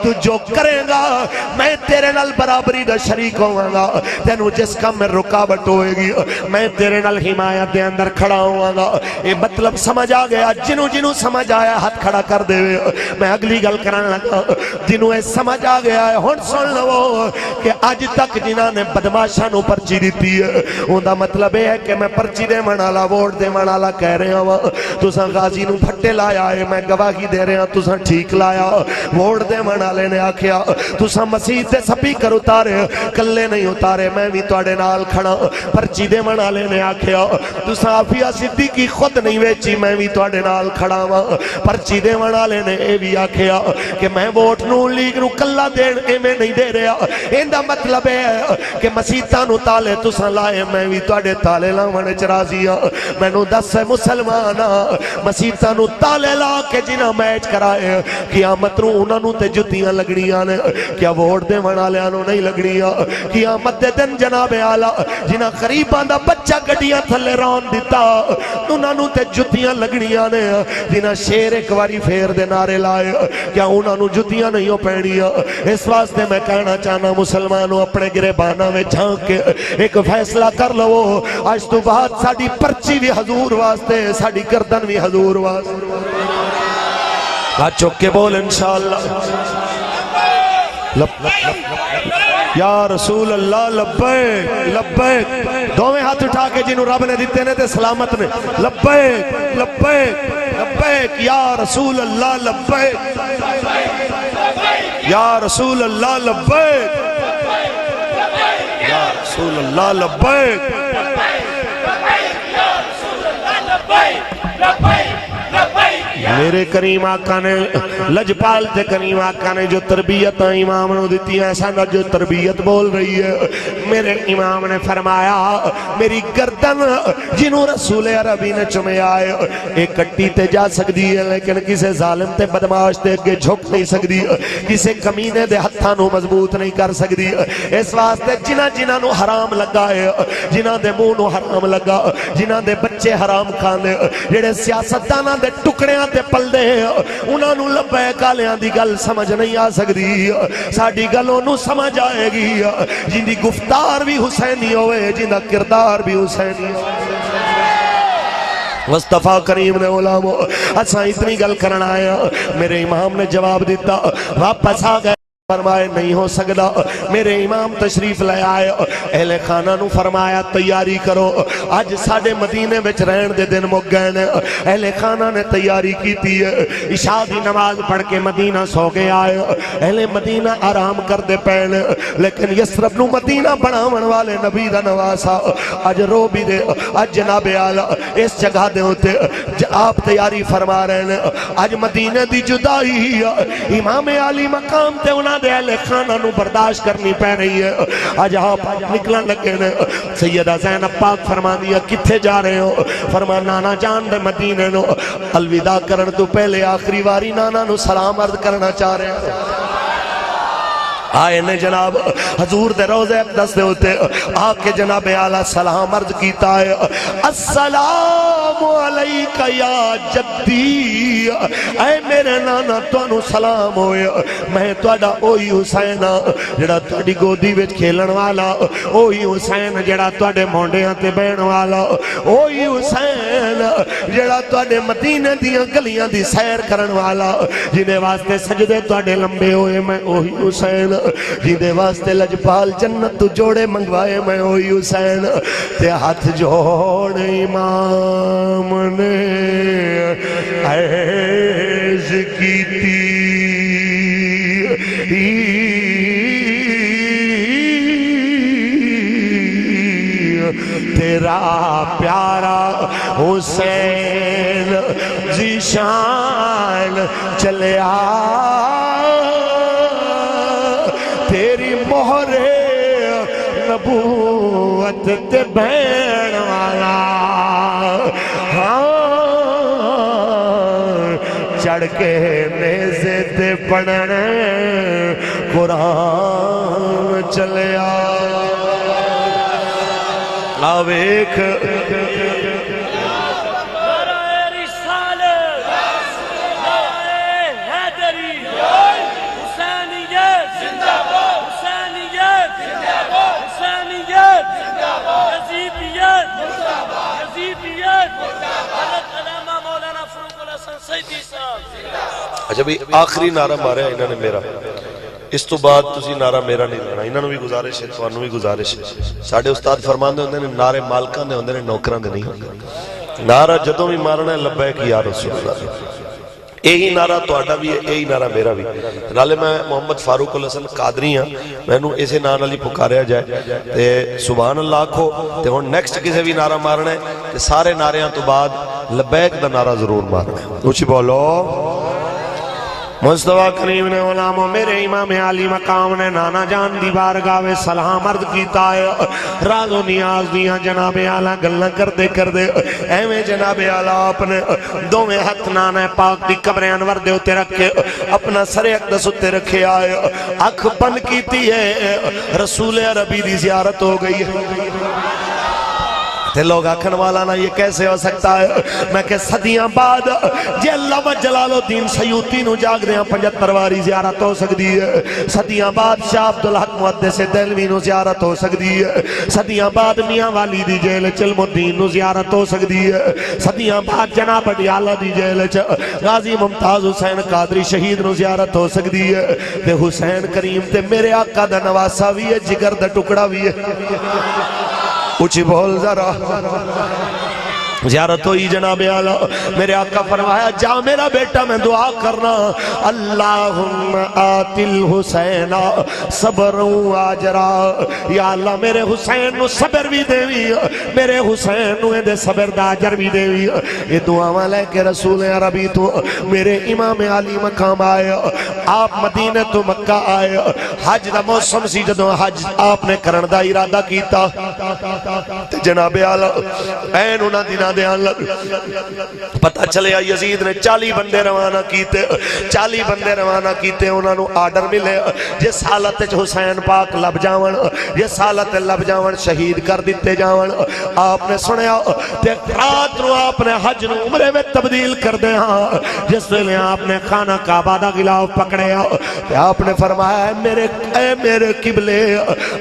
تو جو کرے گا میں تیرے نال برابری دا شریک ہوا گا تینوں جس کام میں رکاوٹ ہوئے گی میں تیرے نال حمایت دے اندر کھڑا ہوا گا یہ مطلب سمجھ آ گیا جنوں سمجھ آیا ہاتھ کھڑا کر دے میں اگلی گل کرنے لگا جنوں اے سمجھ آ گیا ہے ہن سن لو کہ آج تک جنہاں نے بدماشاں نو پرچی دیتی ہے ان دا مطلب ہے کہ میں پرچی دے منالا ووٹ دے منالا کہہ رہا ہوں تساں غازی نو پھٹے لایا ہے میں گواہی دے رہا تساں ٹھیک لایا ووٹ دے منالے نے آکھیا تساں مسیح تے سپیکر اتارے کلے نہیں اتارے میں بھی تواڈے نال کھڑا پرچی دے منالے نے آکھیا تساں آفیہ صدیقی خود نہیں ویچی میں بھی تواڈے نال کھڑا وا پرچی دیون والے نے اے بھی آکھیا کہ میں ووٹ نون لیگ نو کلا دین ایویں نہیں دے رہا ایندا مطلب ہے کہ مسیتاں نو تالے تساں لائے میں بھی تواڈے تالے لاون وچ راضی ہاں مینوں دس مسلمان مسیتاں نو تالے لا کے جنہاں میچ کرائے قیامت نو انہاں نو تے جتیاں لگنیاں نے کیا ووٹ دیون والیاں نو نہیں لگنیاں قیامت دے دن جناب اعلی جنہاں غریباں دا بچہ گڈیاں تھلے رون دیتا انہاں نو تے جتیاں لگنیاں نے جنہاں شیر ایک واری پھیر دے نعرے لائے کیا انہاں نو جتیاں نہیں پینیاں اس واسطے میں کہنا چاہنا مسلمانوں اپنے گریبانہ میں جھانک کے ایک فیصلہ کر لو آج تو بعد ساڑی پرچی بھی حضور واسطے ساڑی گردن بھی حضور واسطے آج چک کے بول انشاءاللہ یا رسول اللہ لبیک لبیک دوویں ہاتھ اٹھا کے جنہوں رب نے دیتے نے تے سلامت نے لبیک لبیک لبیک یا رسول اللہ لبیک یا رسول اللہ لبیک یا رسول اللہ لبیک میرے کریم آقا نے لجپال تے کریم آقا نے جو تربیت امام نے دیتی ہے ایسا نہ جو تربیت بول رہی ہے میرے امام نے فرمایا میری گردن جنہوں رسول عربی نے چمے آئے ایک کٹی تے جا سکتی ہے لیکن کسے ظالم تے بدماش تے اگے جھک نہیں سکتی کسے کمینے دے ہتھاں نو مضبوط نہیں کر سکتی اس واسطے جنہ نو حرام لگا ہے جنہ دے منہ نو حرام لگا جنہ دے بچے حرام کھاندے جڑے سیاستداناں دے ٹکڑیاں تے پل دے انہاں نو لبیک آلیاں دی گل سمجھ نہیں آ سکتی ساڈی گل انہوں سمجھ آئے گی جن دی گفتار بھی حسینی ہوئے جن دا کردار بھی حسینی ہوئے مصطفیٰ کریم نے علماء اساں اتنی گل کرنا آیا میرے امام نے جواب دیتا واپس آ گئے فرمائے نہیں ہو سکتا میرے امام تشریف لے آئے اہل خانہ نو فرمایا تیاری کرو آج ساڑھے مدینے وچ رہن دے دن مک گئے نے اہل خانہ نے تیاری کی تھی عشاء دی نماز پڑھ کے مدینہ سو گئے آئے اہل مدینہ آرام کر دے پین لیکن یسرب نو مدینہ بناون والے نبی دا نواسا آج رو بھی دے آج جناب اعلیٰ اس جگہ دے ہوتے آپ تیاری فرما رہے ہیں آج مدینہ دی جدائی امام علی مقام تے انہاں دے اہل خانہ نو برداشت کرنی پہ رہی ہے آج آپ نکلن لگے نے سیدہ زینب پاک فرما دیا کتھے جا رہے ہو فرما نانا جان دے مدینے نو الوداع کرن تو پہلے آخری واری نانا نو سلام عرض کرنا چاہ رہے ہیں آئے نے جناب حضور دے روضے اقدس دے ہوتے آکے جناب اعلیٰ سلام عرض کیتا ہے السلام علیکہ یا جدی اے میرے نانا توانو سلام ہوئے میں توڑا اوہی حسین جڑا توڑی گودی وچ کھیلن والا اوہی حسین جڑا توڑے مونڈیاں تے بین والا اوہی حسین جڑا توڑے مدینے دیاں گلیاں دی سیر کرن والا جنہیں واسطے سجدے توڑے لمبے ہوئے میں اوہی حسین جیدے واسطے لجپال جنت تو جوڑے منگوائے میں ہوئی حسین تے ہاتھ جوڑ امام نے عیش کی تیرا پیارا حسین ذیشان چلے تیری مہر نبوت تے بین والا چڑھ کے نیزے تے پڑھن قرآن چلے آویک اچھا بھی آخری نعرہ مارے ہیں انہوں نے میرا اس تو بعد تسی نعرہ میرا نہیں لینا انہوں نے بھی گزارش ہے توانوں بھی گزارش ہے ساڑھے استاد فرماندے ہوندے نے نعرے مالکان دے ہوندے نے نوکران دے نہیں ہوندے نعرہ جدوں بھی مارنا ہے لبیک یا رسول اللہ یہی نعرہ تو آٹا بھی ہے یہی نعرہ میرا بھی نالے میں محمد فاروق الحسن قادری ہاں میں نو اسے نعرہ لی پکاریا جائے تے سبحان اللہ کو تے ہون نیکسٹ کسے بھی نعرہ مارنا ہے تے سارے نعریاں تو بعد لبیک دا نعرہ ضرور مارنا ہے. اچھی بولو. مصطفیٰ کریم نے علامہ میرے امام عالی مقام نے نانا جان دی بارگاہ میں سلام عرض کیتا ہے. راز و نیاز دیاں جناب اعلیٰ گلنا کردے کردے ایویں جناب اعلیٰ اپنے دوویں ہاتھ نانا پاک دی قبر انور دے اتے رکھے اپنا سر اقدس اتے رکھے آئے اکھ بند کیتی ہے. رسول عربی دی زیارت ہو گئی ہے. تے لوگ آکھن والا نا یہ کیسے ہو سکتا ہے؟ میں کہ صدیاں بعد جے علامہ جلال الدین سیوطی نو جاگ دیاں 75 واری زیارت ہو سکتی ہے. صدیاں بعد شاہ عبدالحق محدث دہلوی نو زیارت ہو سکتی ہے. صدیاں بعد میاں والی دی جیل علم الدین نو زیارت ہو سکتی ہے. صدیاں بعد جناب اڈیالہ دی جیل غازی ممتاز حسین قادری شہید نو زیارت ہو سکتی ہے. تے حسین کریم تے میرے آقا دا نواسا بھی ہے, جگر دا ٹکڑا بھی ہے. اچھی بول ذرا. زیارت ہوئی جناب اعلیٰ. میرے آقا فرمایا جا میرا بیٹا میں دعا کرنا اللہم آت الحسین صبر و آجرا. یا اللہ میرے حسین نو صبر بھی دیوی, میرے حسین نو دے صبر دا آجر بھی دیوی. یہ دعا لے کے رسول عربی تو میرے امام عالی مقام آئے. آپ مدینہ تو مکہ آئے. حج دا موسم سی جدوں حج آپ نے کرن دا ارادہ کیتا. جناب اعلیٰ این انہاں دینا پتہ چلے یزید نے 40 بندے روانہ کیتے. 40 بندے روانہ کیتے. انہوں نے آرڈر ملے جس حالت حسین پاک لب جاون, جس حالت لب جاون شہید کر دیتے جاون. آپ نے سنیا رات نو آپ نے حج نو عمرے میں تبدیل کر دے. ہاں جس لئے آپ نے خانہ کعبہ دا غلاف پکڑے آپ نے فرمایا اے میرے قبلے,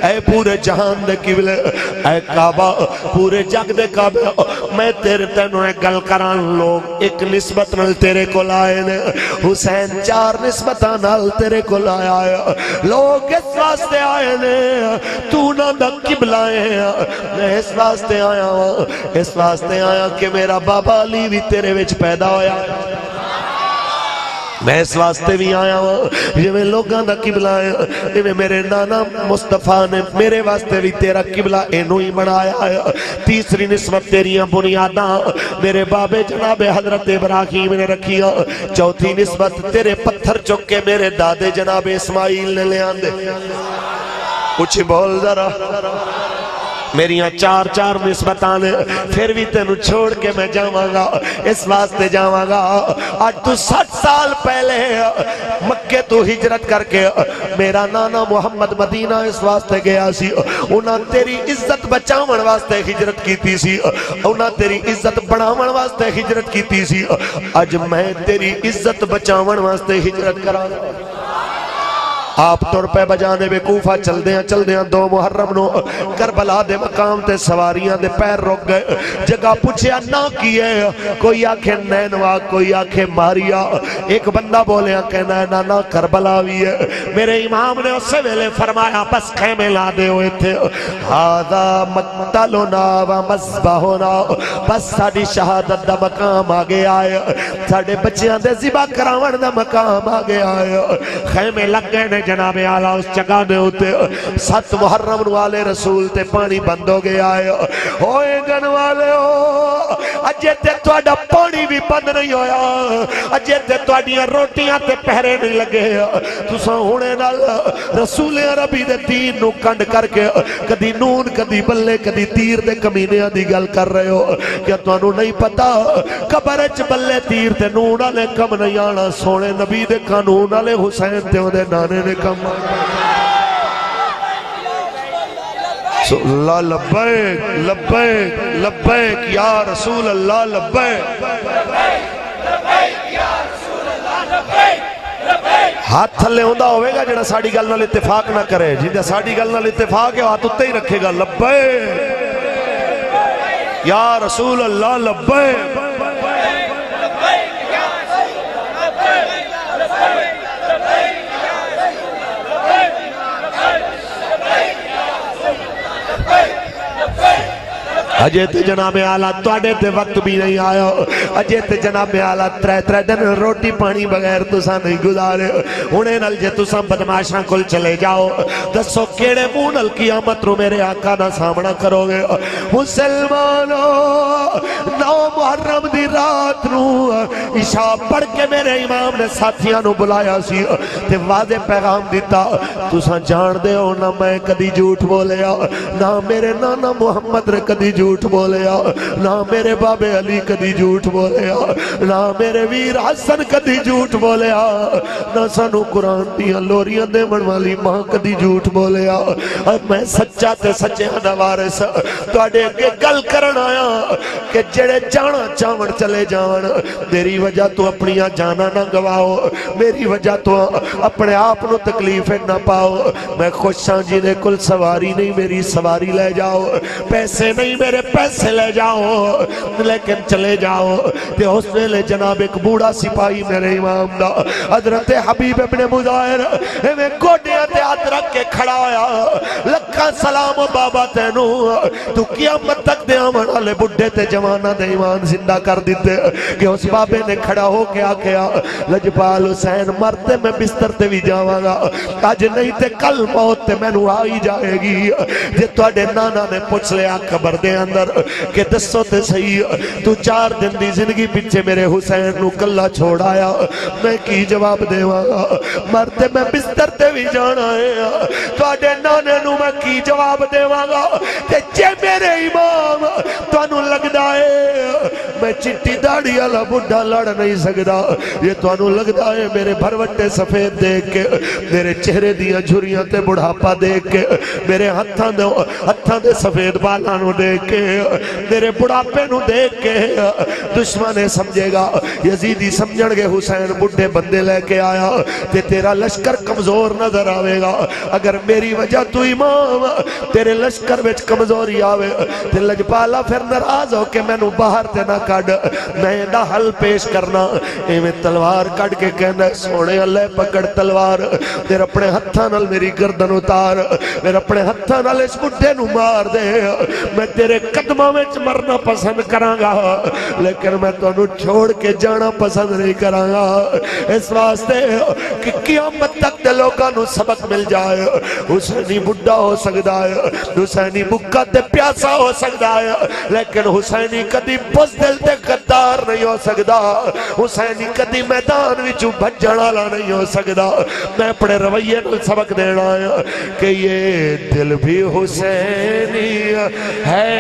اے پورے جہان دے قبلے, اے کعبہ پورے جگ دے کعبہ, میں تیرے تینوں ایک گل کران لوگ ایک نسبت نال تیرے کو لائے نے. حسین 4 نسبتاں نال تیرے کو لائے آیا. لوگ اس واسطے آئے نے تو نہ دا قبلہ ہے. میں اس واسطے آیا ہوں, اس واسطے آیا کہ میرا بابا علی بھی تیرے وچ پیدا ہویا. میں اس واسطے بھی آیا ہوں جو میں لوگاں دا قبلہ ہے, جو میرے نانا مصطفیٰ نے میرے واسطے بھی تیرا قبلہ اینو ہی بنایا ہے. تیسری نسبت تیریاں بنیاداں میرے بابے جناب حضرت ابراہیم نے رکھیا. چوتھی نسبت تیرے پتھر چک کے میرے دادے جناب اسماعیل نے لے آندے. کچھ بول ذرا. میریاں 4 نسبتاں نے. پھر بھی تینوں چھوڑ کے میں جاواں گا, اس واسطے جاواں گا آج تو 60 سال پہلے مکے تو ہجرت کر کے میرا نانا محمد مدینہ اس واسطے گیا سی. انہاں تیری عزت بچاون واسطے ہجرت کیتی سی, انہاں تیری عزت بڑھاون واسطے ہجرت کیتی سی. اج میں تیری عزت بچاون واسطے ہجرت کراں. آپ تر پہ بجانے بے کوفہ چل دیاں 2 محرم نو کربلا دے مقام تے سواریاں دے پیر رک گئے. جگہ پوچھیا نہ کیے, کوئی آنکھیں نینوا, کوئی آنکھیں ماریا. ایک بندہ بولیا کہنا ہے نانا کربلا بھی ہے. میرے امام نے اسے ویلے فرمایا بس خیمے لا دے ہوئے تھے. ہاذا مقتلنا و مذبحنا, بس ساڑی شہادت دا مقام آگے آئے, ساڑے بچیاں دے ذبح کراون دا مقام آگے آئے. خیمے لگ گئے نے جناب اعلیٰ اس جگہ نے ہوتے. 7 محرم والے رسول تے پانی بند ہو گیا ہے. ہوئے گن والے ہو اجے تے توڑا پانی بھی بند نہیں ہویا, اجے تے توڑیاں روٹیاں تے پہرے نہیں لگے. تساں ہونے نال رسول عربی دے دین نو کنڈ کر کے کدی نون کدی بلے کدی تیر دے کمینیاں دی گل کر رہے ہو. کیا تو انہوں نہیں پتا قبرچ بلے تیر تے نون آلے کم نہیں آنا, سونے نبی دے قانون آلے حسین تے ہوں دے نانے نے کم. اللہ لبیک لبیک لبیک یا رسول اللہ لبیک. ہاتھ تھلے ہوندہ ہوئے گا جنہا ساڑی گل نال اتفاق نہ کرے, جنہا ساڑی گل نال اتفاق ہے ہاتھ اتے ہی رکھے گا. لبیک یا رسول اللہ لبیک. اجے تے جناب آلہ توڑے تے وقت بھی نہیں آیا اجے تے جناب آلہ ترے دن روٹی پانی بغیر تسا نہیں گزارے انہیں نل جے تسا بدماشاں کل چلے جاؤ دسو کیڑے مونل قیامت رو میرے آقا نہ سامنا کرو گے مسلمانوں 9 محرم دی رات نو عشاء پڑھ کے میرے امام نے ساتھیاں نو بلایا سی تے واضح پیغام دیتا تسا جان دے ہو نہ میں کدی جھوٹ بولیا نہ میرے نانا محمد نے کدی جھوٹ بولیا نہ میرے بابے علی کدی جھوٹ بولیا نہ میرے ویر حسن کدی جھوٹ بولیا نہ سانو قرآن دیاں لوریاں دے والی ماں کدی جھوٹ بولیا اب میں سچا تے سچے دا وارث تواڈے اگے گل کرن آیا کہ جڑے جانا چاون چلے جان میری وجہ تو اپنی جانا نہ گواؤ میری وجہ تو اپنے آپ نو تکلیف نہ پاؤ میں خوش ہاں جی نے کل سواری نہیں میری سواری لے جاؤ پیسے نہیں میرے پیسے لے جاؤ لیکن چلے جاؤ تے اس ویلے جناب ایک بوڑھا سپاہی میرے امام دا حضرت حبیب ابن مظاہر میں گوڑیاں تے ہاتھ رکھ کے کھڑا ہویا لکھا سلام بابا تینو تو قیامت تک دے آمن والے بڈھے تے جوانہ دے ایمان زندہ کر دیتے کہ اس بابے نے کھڑا ہو کے آکھیا لجپال حسین مرتے میں بستر تے بھی جاواں گا آج نہیں تے کل موت تے میں نو آئی جائے گی جے تواڈے نانا نے پوچھ لیا قبر دے اندر کہ دسو تے صحیح تو 4 دن دی زندگی پیچھے میرے حسین نو کلا چھوڑ آیا میں کی جواب دیواں گا مرتے میں بستر تے بھی جانا ہے تواڈے نانے نو میں کی جواب دیواں گا تے جے میرے امام تانوں لگدا ہے میں چٹی داڑھی والا بڈھا لڑ نہیں سکدا یہ تانوں لگدا ہے میرے بھروٹے سفید دیکھ کے میرے چہرے دیاں جھریاں تے بڑھاپا دیکھ کے میرے ہتھاں دے سفید بالاں نو دیکھ کے میرے بڑھاپے نو دیکھ کے دشمن سمجھے گا یزیدی سمجھن گے حسین بڈھے بندے لے کے آیا تے تیرا لشکر کمزور نظر آوے گا اگر میری وجہ تو امام تیرے لشکر وچ کمزوری آوے تے لجپالا پھر ناراض ہو کے میں نو باہر تے نہ کڈ میں دا حل پیش کرنا ایویں تلوار کڈ کے کہندا سونے اللہ پکڑ تلوار تیرے اپنے ہتھاں نال میری گردن اتار میرے اپنے ہتھاں نال اس بڈھے نو مار دے میں تیرے قدماں وچ مرنا پسند کراں گا لیکن میں تانوں چھوڑ کے جانا پسند نہیں کراں گا اس واسطے کہ قیامت تک دے لوکاں نو سبق مل جائے حسینی بڈھا ہو سکدا ہے حسینی بھکا تے پیاسا ہو سکدا ہے لیکن حسینی کدی بزدل تے غدار نہیں ہو سکدا حسینی کدی میدان وچوں بھجن والا نہیں ہو سکدا میں اپنے رویے نال سبق دینا ہے کہ یہ دل بھی حسینی ہے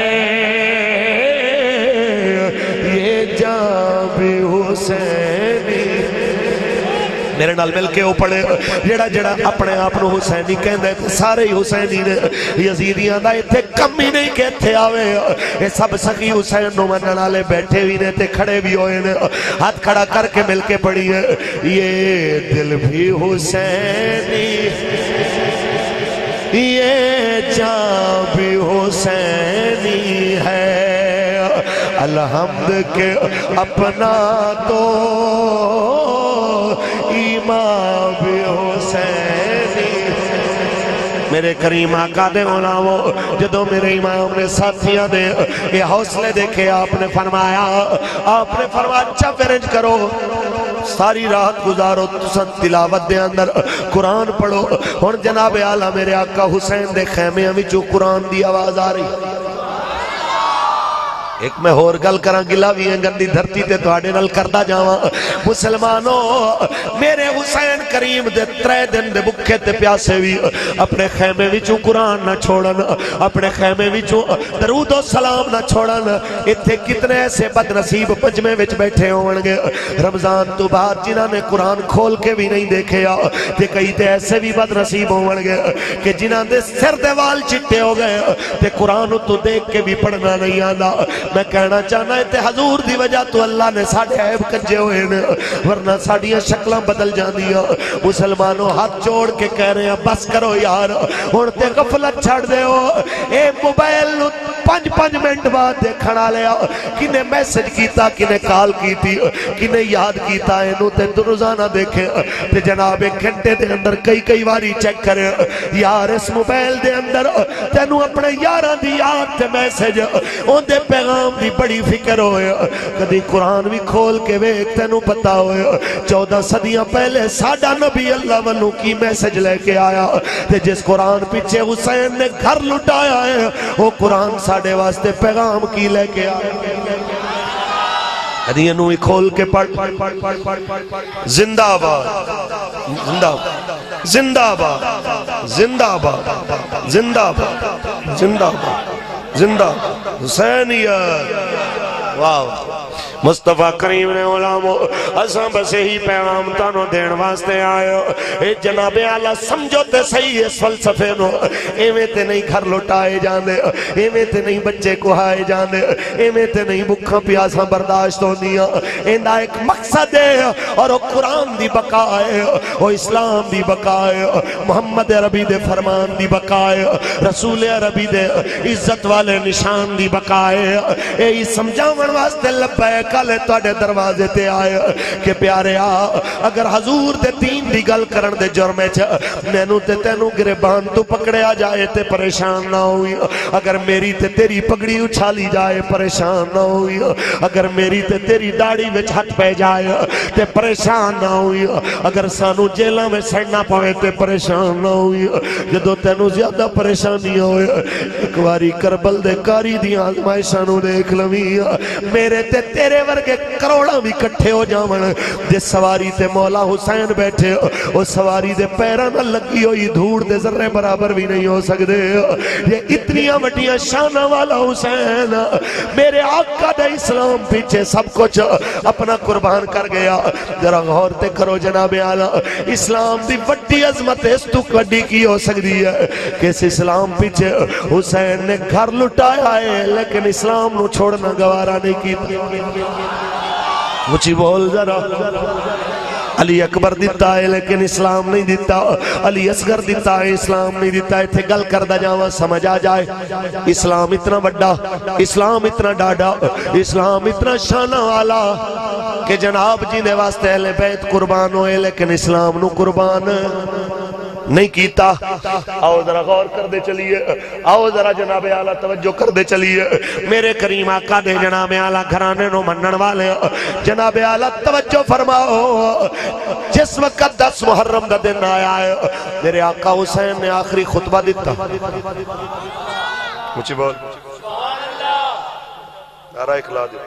یہ جان بھی حسینی میرے نال مل کے اوپڑے جڑا اپنے آپ نو حسینی کہندے تے سارے ہی حسینی نے یزیدیاں دا ایتھے کم ہی نہیں کہ ایتھے آوے اے سب سخی حسین نو منن والے بیٹھے بھی نے تے کھڑے بھی ہوئے نے ہاتھ کھڑا کر کے مل کے پڑھی ہے یہ دل بھی حسینی یہ جان بھی حسینی ہے الحمد کے اپنا تو امام بھی حسینی میرے کریم آقا دے غلامو جدو میرے امام نے ساتھیاں دے یہ حوصلے دیکھے آپ نے فرمایا اچھا فرنج کرو ساری رات گزارو تسن تلاوت دے اندر قرآن پڑھو ہن جناب اعلیٰ میرے آقا حسین دے خیمے وچوں قرآن دی آواز آ رہی ایک میں ہور گل کراں گلا بھی ہیں گندی دھرتی تے تواڈے نال کردا جاواں مسلمانوں میرے حسین کریم دے 3 دن دے بھکھے تے پیاسے بھی اپنے خیمے وچوں قرآن نہ چھوڑن اپنے خیمے وچوں درود و سلام نہ چھوڑن ایتھے کتنے ایسے بد نصیب پجمے وچ بیٹھے ہون گے رمضان تو بعد جنہاں نے قرآن کھول کے بھی نہیں دیکھیا تے کئی تے ایسے بھی بد نصیب ہون گے کہ جنہاں دے سر دے وال چٹے ہو گئے تے قرآن تو دیکھ کے بھی پڑھنا نہیں آندا میں کہنا چاہنا ہے تے حضور دی وجہ تو اللہ نے ساڑھے عیب کجے ہوئے نے ورنہ ساڑھیاں شکلاں بدل جاندیاں مسلمانوں ہاتھ جوڑ کے کہہ رہے ہیں بس کرو یار ہن تے غفلت چھڑ دے ہو اے موبائل پانچ منٹ بعد دیکھنا لیا کنے میسج کیتا کنے کال کیتی کنے یاد کیتا اینو تے روزانہ دیکھے تے جناب ایک گھنٹے دے اندر کئی واری چیک کرے یار اس موبائل دے اندر تینو اپنے یاران دی یاد تے میسج ان دے پیغام دی بڑی فکر ہوئے کدی قرآن بھی کھول کے ویک تینو پتا ہوئے 14 صدیاں پہلے ساڈا نبی اللہ ونو کی میسج لے کے آیا تے جس قرآن پیچھے حسین نے گھر لٹایا ہے وہ قرآن ساڑے واسطے پیغام کی لے کے آیا انہوں ہی کھول کے پڑھ زندہ آباد زندہ آباد زندہ آباد زندہ آباد زندہ آباد زندہ آباد زندہ حسینیت واہ مصطفیٰ کریم نے علامو اساں بس ہی پیغام تانو دین واسطے آئے اے جناب اعلیٰ سمجھو تے صحیح اس فلسفے نو ایویں تے نہیں گھر لٹائے جاندے ایویں تے نہیں بچے کوہائے جاندے ایویں تے نہیں بکھاں پیاساں برداشت ہوندیاں ایندہ ایک مقصد ہے اور وہ قرآن دی بقا ہے وہ اسلام دی بقا ہے محمد عربی دے فرمان دی بقا ہے رسول عربی دے عزت والے نشان دی بقا ہے اے سمجھاون واسطے لبے کالے توڑے دروازے تے آئے کہ پیارے اگر حضور دے دین دی گل کرن دے جرمے مینو تے تینو گریبان تو پکڑے آ جائے تے پریشان نہ ہوئی اگر میری تے تیری پگڑی اچھالی جائے پریشان نہ ہوئی اگر میری تے تیری داڑھی وچ ہاتھ پہ جائے تے پریشان نہ ہوئی اگر سانو جیلہ میں سڑنا پوے تے پریشان نہ ہوئی جدو تینو زیادہ پریشانی ہوئے ایک واری کربل دے کاری دی آزمائشانو دیکھ لوی میرے تے تیرے ورگے کروڑا بھی کٹھے ہو جاون جس سواری تے مولا حسین بیٹھے وہ سواری دے پیرہ نہ لگی ہوئی دھوڑ دے ذرے برابر بھی نہیں ہو سکتے یہ اتنیاں وٹیاں شانہ والا حسین میرے آقا دے اسلام پیچھے سب کچھ اپنا قربان کر گیا ذرا غور تے کرو جناب اعلیٰ اسلام دی وڈی عظمت اس تو وڈی کی ہو سکتی ہے کہ اس اسلام پیچھے حسین نے گھر لٹایا ہے لیکن اسلام نو چھوڑنا گوارا نہیں کی مجھے بول ذرا علی اکبر دیتا ہے لیکن اسلام نہیں دیتا علی اصغر دیتا ہے اسلام نہیں دیتا ہے تھے گل کردہ جاوہ سمجھ آ جائے اسلام اتنا بڑا اسلام اتنا ڈاڈا اسلام اتنا شانہ والا کہ جناب جی نے واسطے اہل بیت قربان ہوئے لیکن اسلام نو قربان نہیں کیتا آؤ ذرا غور کر دے چلیے آؤ ذرا جناب اعلیٰ توجہ کر دے چلیے میرے کریم آقا دے جناب اعلیٰ گھرانے نو منن والے جناب اعلیٰ توجہ فرماؤ جس وقت 10 محرم دا دن آیا ہے میرے آقا حسین نے آخری خطبہ دیتا مجھے بول نعرہ اکلا دے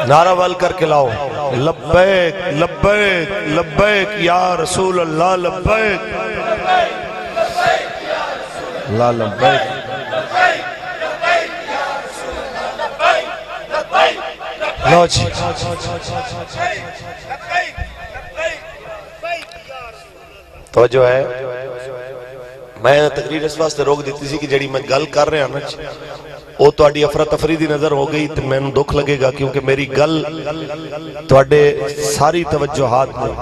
نعرہ وال کر کے لاؤ لبیک لبیک لبیک یا رسول اللہ لبیک اللہ لبیک لو جی توجہ ہے میں تقریر اس واسطے روک دیتی سی کہ جڑی میں گل کر رہے ہیں نا وہ توڑی افراد دی نظر ہو گئی تو میں دکھ لگے گا کیونکہ میری گل توڑے ساری توجہات میں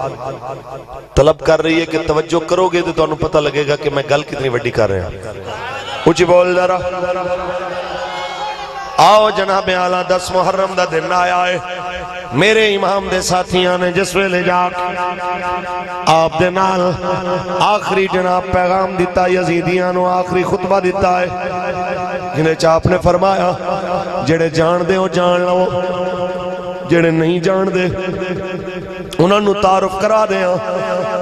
طلب کر رہی ہے کہ توجہ کرو گے تو انہوں پتہ لگے گا کہ میں گل کتنی وڈی کر رہے ہیں اچھی بول ذرا آؤ جناب اعلیٰ 10 محرم دا دن آیا ہے میرے امام دے ساتھیاں نے جس ویلے جا آپ دے نال آخری جناب پیغام دیتا یزیدیاں نو آخری خطبہ دیتا ہے جنہیں چاپ نے فرمایا جڑے جان دے ہو جان لو جڑے نہیں جان دے انہوں نے تعارف کرا دیا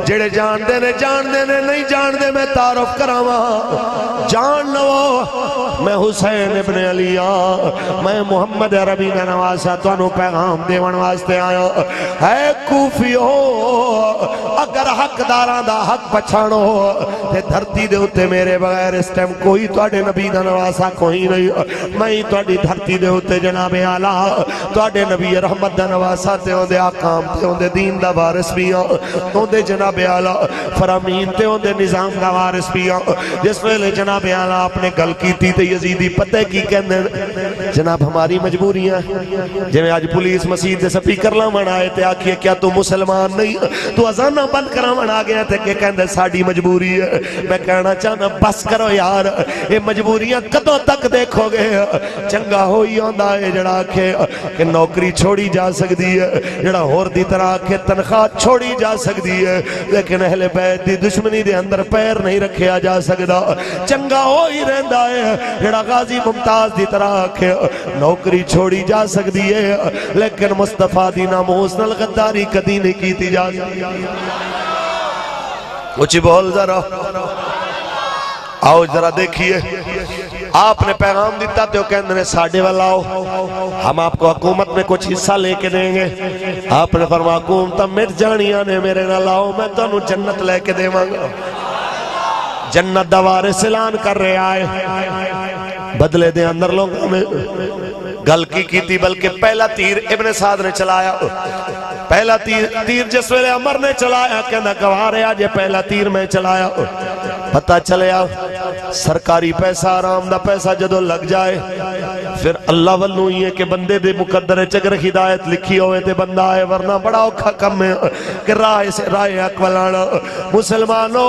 جڑے جان دے نے نہیں جان دے میں تعارف کراواں جان لو میں حسین ابن علی میں محمد عربی نے نواسا تانوں پیغام دیون واسطے آیا ہے کوفیو اگر حقداراں دا حق پچھانو تے دھرتی دے اوتے میرے بغیر اس ٹائم کوئی تواڈے نبی دا نواسا کوئی نہیں میں تواڈی دھرتی دے اوتے جناب اعلی تواڈے نبی رحمت دا نواسا تے اون دے احکام تے اون دے دین دا وارث بھی ہاں اون دے جناب اعلی فرامین تے اون دے نظام دا وارث بھی ہاں جس ویلے جناب اعلی آپ نے گل کیتی تے یزیدی پتہ کی کہندے جناب ہماری مجبوریاں جویں اج پولیس مسجد دے سپیکر لاون آئے تے آکھیے کیا تو مسلمان نہیں تو اذاناں بند کراون آ گیا تے کہ کہندے ساڈی مجبوری ہے میں کہنا چاہنا بس کرو یار اے مجبوریاں کدوں تک دیکھو گے چنگا ہوئی ہوندا ہے جڑا آکھے کہ نوکری چھوڑی جا سکدی ہے جڑا ہور دی طرح کہ تنخواہ چھوڑی جا سکتی ہے لیکن اہل بیت دی دشمنی دے اندر پیر نہیں رکھیا جا سکتا چنگا ہو ہی رہندا ہے جڑا غازی ممتاز دی طرح کہ نوکری چھوڑی جا سکتی ہے لیکن مصطفیٰ دی ناموس نال غداری کدی نہیں کیتی جا سکتی اچھی بول ذرا آؤ ذرا دیکھیے آپ نے پیغام دیتا تو کہندے نے ساڑھے والا آؤ ہم آپ کو حکومت میں کچھ حصہ لے کے دیں گے آپ نے فرمایا حکومت مٹ جانیاں نے میرے نہ لاؤ میں تو انہوں جنت لے کے دے مانگا جنت دوارے اعلان کر رہے آئے بدلے دے اندر لوگوں میں گل کی تھی بلکہ پہلا تیر ابن سعد نے چلایا پہلا تیر جس ویلے عمر نے چلایا کہنا گوارے آجے پہلا تیر میں چلایا پتہ چلیا سرکاری پیسہ آرام دا پیسہ جدو لگ جائے پھر اللہ والوں ہی ہے کہ بندے دے مقدر چگر ہدایت لکھی ہوئے تے بندہ آئے ورنہ بڑا اوکھا کم ہے کہ رائے اکولانا مسلمانوں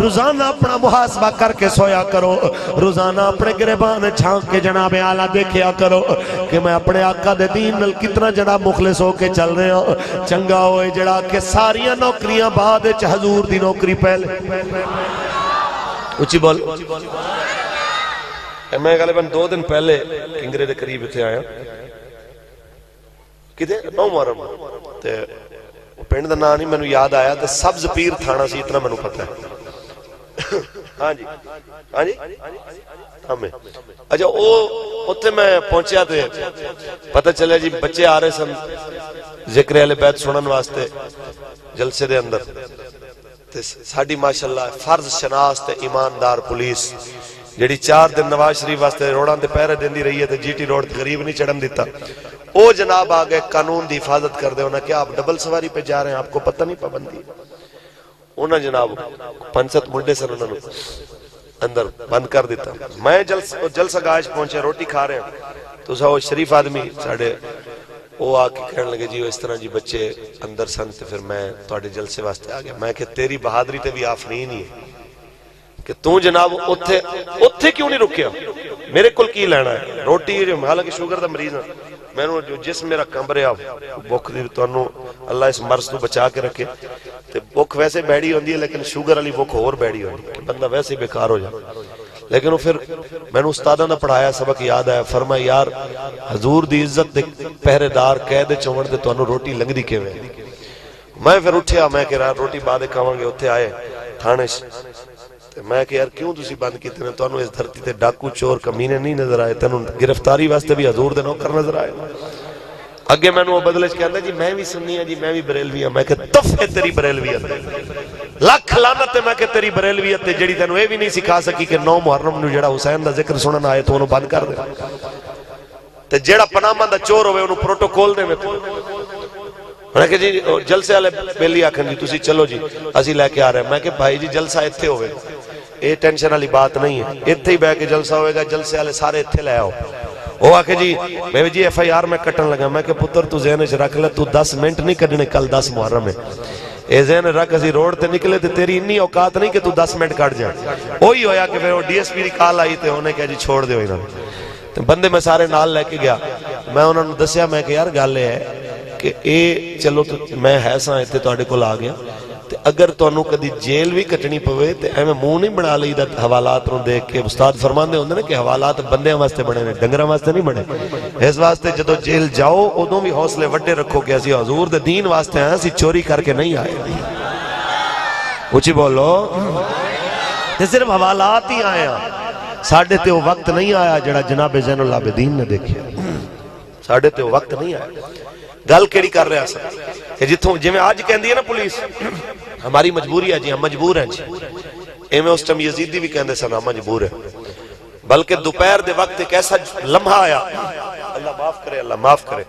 روزانہ اپنا محاسبہ کر کے سویا کرو روزانہ اپنے گریبان چھانک کے جناب اعلیٰ دیکھیا کرو کہ میں اپنے آقا دے دین نل کتنا جناب مخلص ہو کے چل رہے ہوں چنگا ہوئے جڑا کہ ساریاں نوکریاں بعد حضور دی نوکری پہلے اچھی بول میں غالباً 2 دن پہلے کنگرے دے قریب تھے آیا کدھے 9 محرم تے پینڈ دا نا نہیں میں یاد آیا تے سبز پیر تھانا سی اتنا میں پتہ ہے ہاں جی ہمیں اچھا اتنے میں پہنچیا تھے پتہ چلیا جی بچے آ رہے سن ذکر اہل بیت سنن واسطے جلسے دے اندر ساڑی ماشاءاللہ فرض شناس تے ایماندار پولیس جیڑی 4 دن نواز شریف واسطے روڑان دے پہرے دن دی رہی ہے تے جی ٹی روڈ غریب نہیں چڑھن دیتا او جناب آگئے قانون دی حفاظت کر دے انہاں کیا آپ ڈبل سواری پہ جا رہے ہیں آپ کو پتہ نہیں پابندی انہاں جناب 5-7 منڈے سن انہوں نے اندر بند کر دیتا میں جلسہ گاہش پہنچے روٹی کھا رہے ہیں تو وہ شریف آدمی ساڑھے وہ آکے کہنے لگے جی اس طرح جی بچے اندر سن تے پھر میں توڑے جلسے واسطے آگیا میں کہ تیری بہادری تے بھی آفرین ہی ہے کہ تو جناب اتھے کیوں نہیں رکیا میرے کل کی لینا ہے روٹی جو حالانکہ شوگر دا مریض ہے میں نے جو جسم میرا کمبرے آو بک دی تو انہوں اللہ اس مرض تو بچا کے رکھے تے بک ویسے بیڑی ہوندی ہے لیکن شوگر علی بک اور بیڑی ہوندی ہے بندہ ویسے بیکار ہو جائے لیکن وہ پھر میں نے استادہ نہ پڑھایا سبق یاد آیا فرمایا یار حضور دی عزت دے پہرے دار قید چوڑ دے تو انہوں روٹی لنگ دی کے ہوئے میں پھر اٹھیا میں کہ روٹی بعد کھاواں گے اتھے آئے تھانے میں کہ یار کیوں تسی بند کیتے ہیں تو انہوں اس دھرتی تے ڈاکو چور کمینے نہیں نظر آئے تنہوں گرفتاری واسطے بھی حضور دے نوکر نظر آئے اگے میں نے وہ بدلش کہتا جی میں بھی سنی ہے جی میں بھی بریلوی ہوں میں کہ تف ہے تیری بریلویت لاکھ لعنت ہے میں کہ تیری بریلویت تے جڑی تینوں اے بھی نہیں سکھا سکی کہ 9 محرم نو جڑا حسین دا ذکر سنن آئے تو انہوں بند کر دے تے جڑا پناہ دا چور ہوئے انہوں پروٹوکول دے میں میں کہ جی جلسے والے بیلی آکھن جی تسی چلو جی اسی لے کے آ رہے ہیں میں کہ بھائی جی جلسہ اتھے ہوئے اے ٹینشن والی بات نہیں ہے اتھے ہی بہ کے جلسہ ہوئے گا جلسے والے سارے اتھے لے آؤ وہ آکھے جی میں جی ایف آئی آر میں کٹن لگا میں کہ پتر تو ذہن وچ رکھ لے تو 10 منٹ نہیں کڈنے کل 10 محرم ہے اے ذہن رکھ اسی روڈ تے نکلے تے تیری اتنی اوقات نہیں کہ تو 10 منٹ کٹ جائے وہی ہویا کہ پھر وہ ڈی ایس پی دی کال آئی تے انہیں کہا جی چھوڑ دے انہوں تے بندے میں سارے نال لے کے گیا میں انہوں نے دسیا میں کہ یار گل ہے کہ اے چلو تو میں ہے ساں اتنے تواڈے کول آ گیا تے اگر تانوں کدی جیل بھی کٹنی پوے تے ایویں منہ نہیں بنا لئی دا حوالات نوں دیکھ کے. استاد فرماندے ہوندے نے کہ حوالات بندیاں واسطے بنے نے, ڈنگراں واسطے نہیں بنے. اس واسطے جدوں جیل جاؤ ادوں بھی حوصلے وڈے رکھو کہ اسی حضور دے دین واسطے آئے, اسی چوری کر کے نہیں آئے. اونچی بولو. تے صرف حوالات ہی آئے ہیں. ساڈے تے وہ وقت نہیں آیا جڑا جناب زین العابدین نے دیکھا. ساڈے تے وہ وقت نہیں آیا. گل کیڑی کر رہے ہیں کہ جتوں جویں آج کہندی ہے نا پولیس ہماری مجبوری ہے جی, ہم مجبور ہیں جی. ایویں اس ٹائم یزیدی بھی کہندے سن ہم مجبور ہیں. بلکہ دوپہر دے وقت ایک ایسا لمحہ آیا, اللہ معاف کرے, اللہ معاف کرے,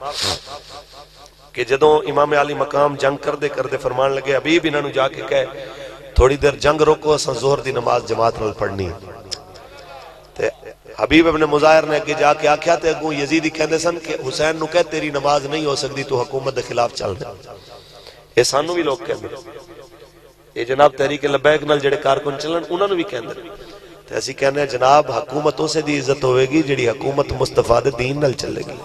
کہ جدوں امام علی مقام جنگ کردے فرمان لگے حبیب انہاں نوں جا کے کہے تھوڑی دیر جنگ روکو, اساں ظہر دی نماز جماعت نال پڑھنی ہے. تے حبیب ابن مظاہر نے اگے جا کے آکھیا تے اگوں یزیدی کہندے سن کہ حسین نو کہے تیری نماز نہیں ہو سکتی, تو حکومت دے خلاف چل رہا. اے سانوں بھی لوگ کہندے, اے جناب تحریک لبیک نال جڑے کارکن چلن انہاں نوں بھی کہندے. تے اسی کہنے جناب حکومت اسے دی عزت ہوئے گی جڑی حکومت مصطفیٰ دے دین نال چلے گی.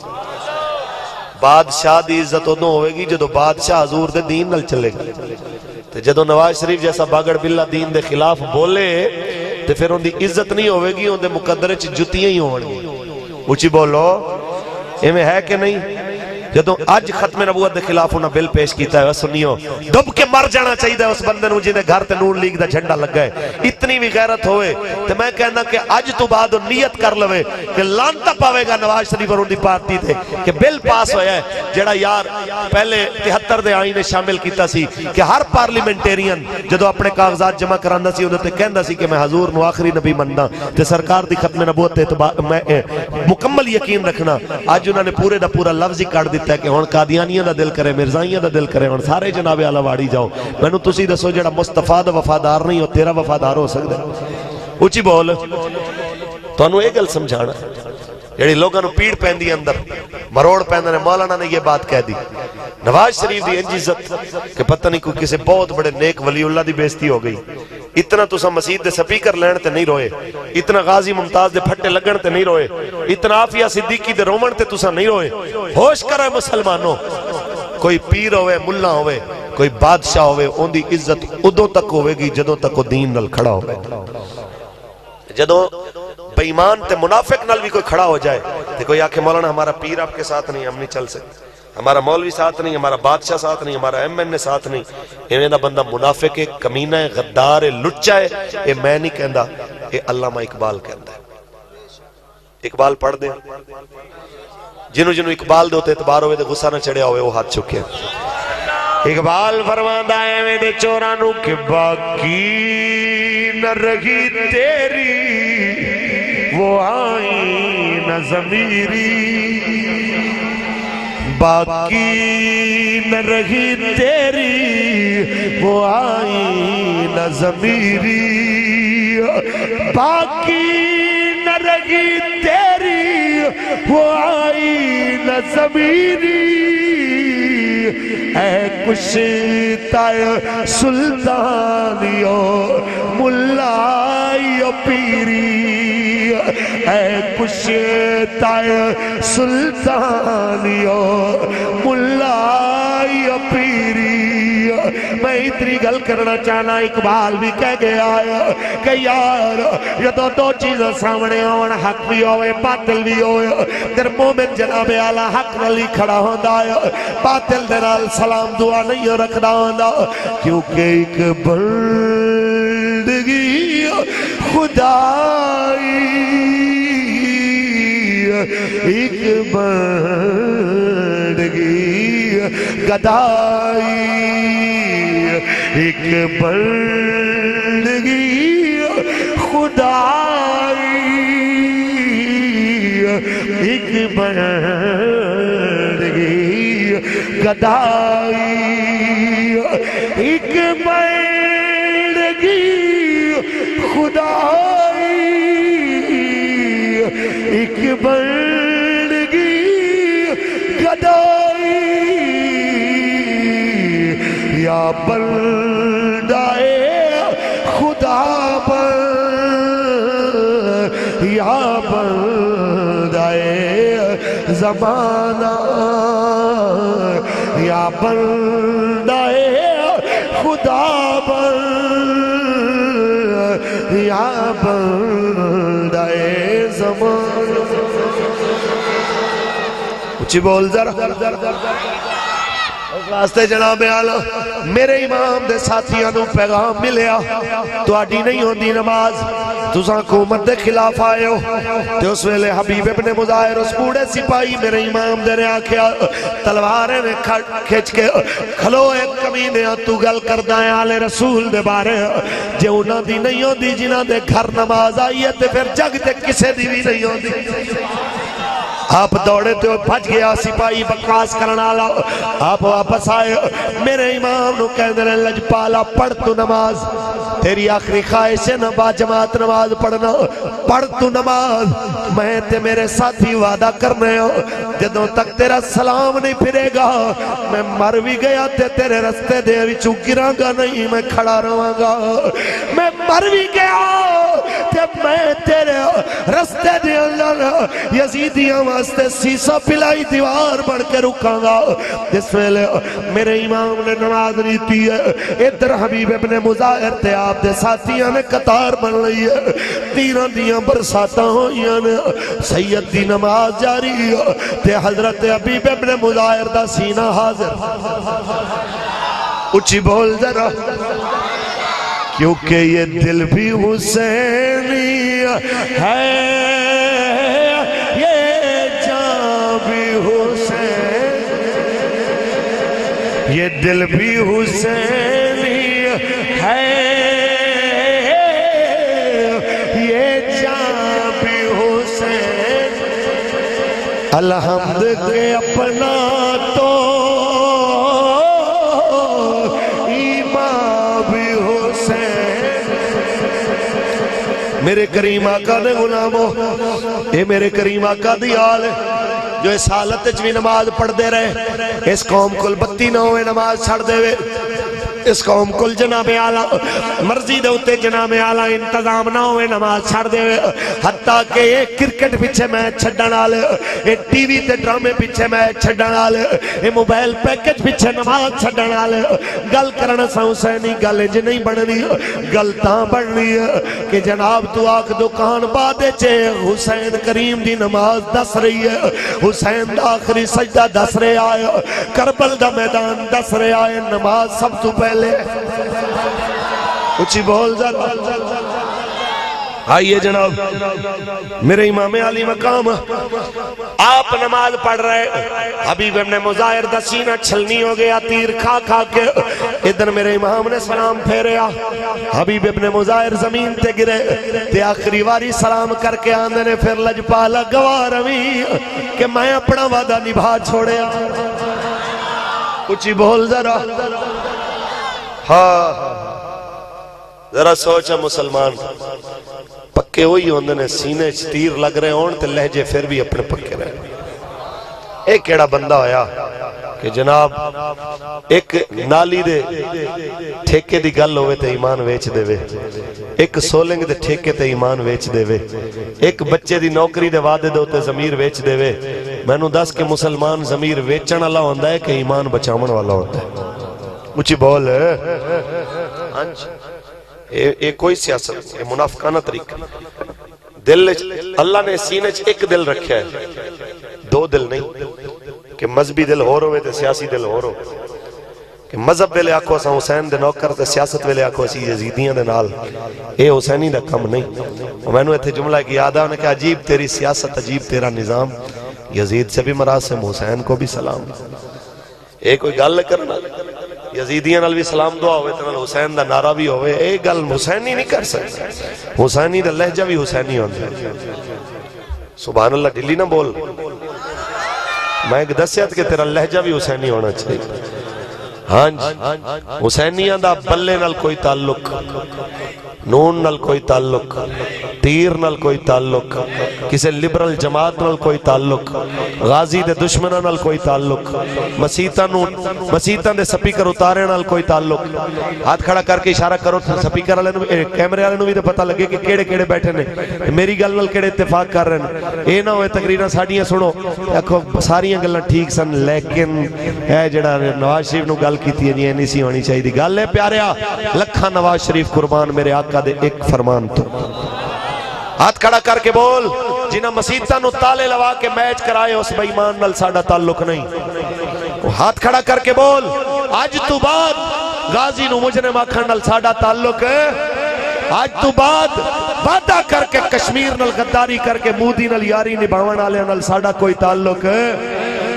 بادشاہ دی عزت ادوں ہوئے گی جدو بادشاہ حضور دے دین نال چلے گا. تے جدو نواز شریف جیسا باگڑ بلا دین دے خلاف بولے تے پھر ان دی عزت نہیں ہوئے گی, ان دے مقدرے چ جتیاں ہی ہون گی. اونچی بولو. ایویں ہے کہ نہیں؟ جدوں اج ختم نبوت دے خلاف انہاں بل پیش کیتا ہے, سنیو ڈب کے مر جانا چاہیے اس بندے نوں جے گھر تے نون لیگ دا جھنڈا لگا ہے. اتنی بھی غیرت ہوئے تے میں کہنا کہ اج تو بعد نیت کر لوے کہ لانتا پاوے گا نواز شریف اور ان دی پارٹی تے کہ بل پاس ہویا ہے جڑا یار پہلے 73 دے آئین شامل کیتا سی کہ ہر پارلیمنٹیرین جدوں اپنے کاغذات جمع کراندا سی اودے تے کہندا سی کہ میں حضور نو آخری نبی مندا تے سرکار دی ختم نبوت تے میں مکمل یقین رکھنا. اج انہاں نے پورے دا پورا لفظ ہی کاٹ دتا کہ ہن قادیانیاں دا دل کرے, مرزائیاں دا دل کرے, ہن سارے جناب اعلی واڑی جاؤ. مینوں تسی دسو جڑا مصطفیٰ دا وفادار نہیں ہو تیرا وفادار ہو سکدا ہے؟ اونچی بول. تانوں اے گل سمجھانا جڑی لوگاں نوں پیڑ پیندی اندر مروڑ پیندے نے. مولانا نے یہ بات کہہ دی نواز شریف دی انج عزت کہ پتہ نہیں کوئی کسی بہت بڑے نیک ولی اللہ دی بےزتی ہو گئی. اتنا تسا مسجد دے سپیکر لین تے نہیں روئے, اتنا غازی ممتاز دے پھٹے لگن تے نہیں روئے, اتنا عافیہ صدیقی دے رومن تے تسا نہیں روئے. ہوش کرو مسلمانوں, کوئی پیر ہوئے, ملا ہوئے, کوئی بادشاہ ہوئے, ان دی عزت ادوں تک ہوئے گی جدوں تک وہ دین نال کھڑا ہوئے. جدوں بے ایمان تے منافق نال بھی کوئی کھڑا ہو جائے تے کوئی آکھے مولانا ہمارا پیر آپ کے ساتھ نہیں, ہم نہیں چل سکتے, ہمارا مولوی ساتھ نہیں, ہمارا بادشاہ ساتھ نہیں, ہمارا ایم ساتھ نہیں, ایویں دا بندہ منافق ہے, کمینہ ہے, غدار ہے, لچا ہے. اے میں نہیں کہندا, اے علامہ اقبال کہندا ہے. اقبال پڑھ دیں جنوں اقبال دے اعتبار ہوئے تے غصہ نہ چڑھیا ہوئے وہ ہاتھ چکے. اقبال فرماندا ہے ایویں دے چوراں نوں کہ باقی نہ رہی تیری وہ آئین ضمیری, باقی نہ رہی تیری وہ آئین ضمیری, باقی نہ رہی تیری وہ آئین ضمیری. اے کشتہ سلطانیو ملائیو پیری, اے کشتہ سلطانیو ملائیو پیری. میں اتنی گل کرنا چاہنا اقبال بھی کہہ گیا ہے کہ یار جدو دو چیزیں سامنے آن, حق بھی ہوئے باطل بھی ہوئے, در مومن جناب اعلیٰ حق نلی کھڑا ہوندہ ہے, باطل درال سلام دعا نہیں رکھنا ہوندہ, کیونکہ ایک بندگی خدائی, ایک بندگی گدائی, ایک بندگی خدائی, ایک بندگی گدائی, ایک بندگی خدائی, ایک بندگی گدائی. یا بندائے خدا پر, یا بندائے زمانہ, یا بندائے خدا بن یا بندہ زمان. اچھی بول ذرا. واسطے جناب اعلیٰ میرے امام دے ساتھیاں نو پیغام ملیا تہاڈی نہیں ہوندی نماز تساں حکومت دے خلاف آئے ہو. تے اس ویلے حبیب ابن مظاہر اس بوڑھے سپاہی میرے امام دے نے آکھیا تلواریں نے کھچ کے کھلو ایک کمینیاں تو گل کردا ہے آل رسول دے بارے جے انہاں دی نہیں ہوندی جنہاں دے گھر نماز آئی ہے تے پھر جگ تے کسے دی بھی نہیں ہوندی. آپ دوڑے تو بھج گیا سپاہی بکواس کرنا لا. آپ واپس آئے میرے امام نو کہنے لیں لجپالا پڑھ تو نماز تیری آخری خواہش ہے نا با جماعت نماز پڑھنا پڑھ تو نماز. میں تے میرے ساتھی وعدہ کرنے ہو جدوں تک تیرا سلام نہیں پھرے گا میں مر بھی گیا تے تیرے رستے دے وچوں گراں گا نہیں میں کھڑا رہاں گا. میں مر بھی گیا تے میں تیرے رستے دے اندر یزیدیاں واسطے سیسا پلائی دیوار بڑھ کے رکاں گا. جس ویلے میرے امام نے نماز نیتی ہے ادھر حبیب ابن مظاہر تے آپ دے ساتھیاں نے قطار بن لئی ہے تیراں دیاں برساتاں ہوئیاں نے سید دی نماز جاری ہے تے حضرت حبیب ابن مظاہر دا سینہ حاضر. اچھی بول ذرا. کیونکہ یہ دل بھی حسینی ہے یہ جان بھی حسین یہ دل بھی حسینی ہے یہ جان بھی حسین. الحمد کے اپنا تو میرے کریم آقا نے غلاموں اے میرے کریم آقا دی آل جو اس حالت بھی نماز پڑھ دے رہے اس قوم کل بتی نہ ہوئے نماز چھڑ دے وے اس قوم کل جناب اعلیٰ مرضی دے ہوتے جناب اعلیٰ انتظام نہ ہوئے نماز چھڑ دے وے حتیٰ کہ یہ کرکٹ پیچھے میچ چھڑن آلے یہ ٹی وی تے ڈرامے پیچھے میچ چھڑن آلے یہ موبائل پیکج پیچھے نماز چھڑن آلے. گل کرنا سا حسینی گل انج نہیں بڑھنی گل تاں بڑھنی ہے کہ جناب تو آکھ دکان بادے چے حسین کریم دی نماز دس رہی ہے حسین دا آخری سجدہ دس رہے آئے کربل دا میدان دس رہے آئے نماز سب تو پہلے اچھی بول ذرا. آئیے جناب میرے امام علی مقام آپ نماز پڑھ رہے حبیب ابن مظاہر دا سینہ چھلنی ہو گیا تیر کھا کھا کے ادھر میرے امام نے سلام پھیریا حبیب ابن مظاہر زمین تے گرے تے آخری واری سلام کر کے آندے نے پھر لجپالا گواہ روی کہ میں اپنا وعدہ نبھا چھوڑیا. کچھ بول ذرا. ہاں ذرا سوچا مسلمان پکے ہوئی ہوندے نے سینے تیر لگ رہے ہون تے لہجے پھر بھی اپنے پکے رہے. ایک ایڑا بندہ ہویا کہ جناب ایک نالی دے ٹھیکے دی گل ہوئے تے ایمان ویچ دے وے ایک سولنگ دے ٹھیکے تے ایمان ویچ دے وے ایک بچے دی نوکری دے وعدے دے ہوتے ضمیر ویچ دے وے. میں نو دس کہ مسلمان ضمیر ویچن والا ہوندا ہے کہ ایمان بچاون والا ہوندا ہے. مجھے بول اے کوئی سیاست اے منافقانہ طریقہ دل اللہ نے سینے ایک دل رکھا ہے دو دل نہیں کہ مذہبی دل ہو روے تے سیاسی دل ہو رو کہ مذہب ویلے آکھو اساں حسین دے نوکر تے سیاست ویلے آکھو اسی یزیدیاں دے نال اے حسینی دا کم نہیں. میں نے ایتھے جملہ کی یاد ہے کہ عجیب تیری سیاست عجیب تیرا نظام یزید سے بھی مراسم حسین کو بھی سلام. اے کوئی گل کرنا یزیدیاں نال بھی سلام دعا ہوئے تے حسین دا نعرہ بھی ہوئے اے گل حسینی نہیں کر سکتا. حسینی دا لہجہ بھی حسینی ہوتا ہے. سبحان اللہ ڈلی نہ بول میں ایک دسیت کہ تیرا لہجہ بھی حسینی ہونا چاہیے. ہاں حسینیاں دا بلے نال کوئی تعلق نون نال کوئی تعلق تیر نال کوئی تعلق، کسی لبرل جماعت نال کوئی تعلق، غازی دے دشمناں نال کوئی تعلق، مسیتاں دے سپیکر اتارے نال کوئی تعلق. ہاتھ کھڑا کر کے اشارہ کرو سپیکر والے نوں، کیمرے والے نوں بھی تے پتہ لگے کہ کیڑے کیڑے بیٹھے نے، میری گل نال کیڑے اتفاق کر رہے ہیں. اے نہ ہوئے تقریراں ساڈیاں سنو آکھو ساریاں گلاں ٹھیک سن لیکن اے جڑا نواز شریف نوں گل کیتی ہے نہیں سی ہونی چاہیے. گل ہے پیاریا لکھاں نواز شریف قربان میرے آقا دے ایک فرمان تو. ہاتھ کھڑا کر کے بول جنہاں مسیتاں نوں تالے لوا کے میچ کرائے اس بے ایمان نال ساڈا تعلق نہیں. ہاتھ کھڑا کر کے بول اج تو بعد غازی نوں مجرم آکھن نال ساڈا تعلق ہے. آج تو بعد وعدہ کر کے کشمیر نال غداری کر کے مودی نال یاری نبھاون والیاں نال ساڈا کوئی تعلق ہے.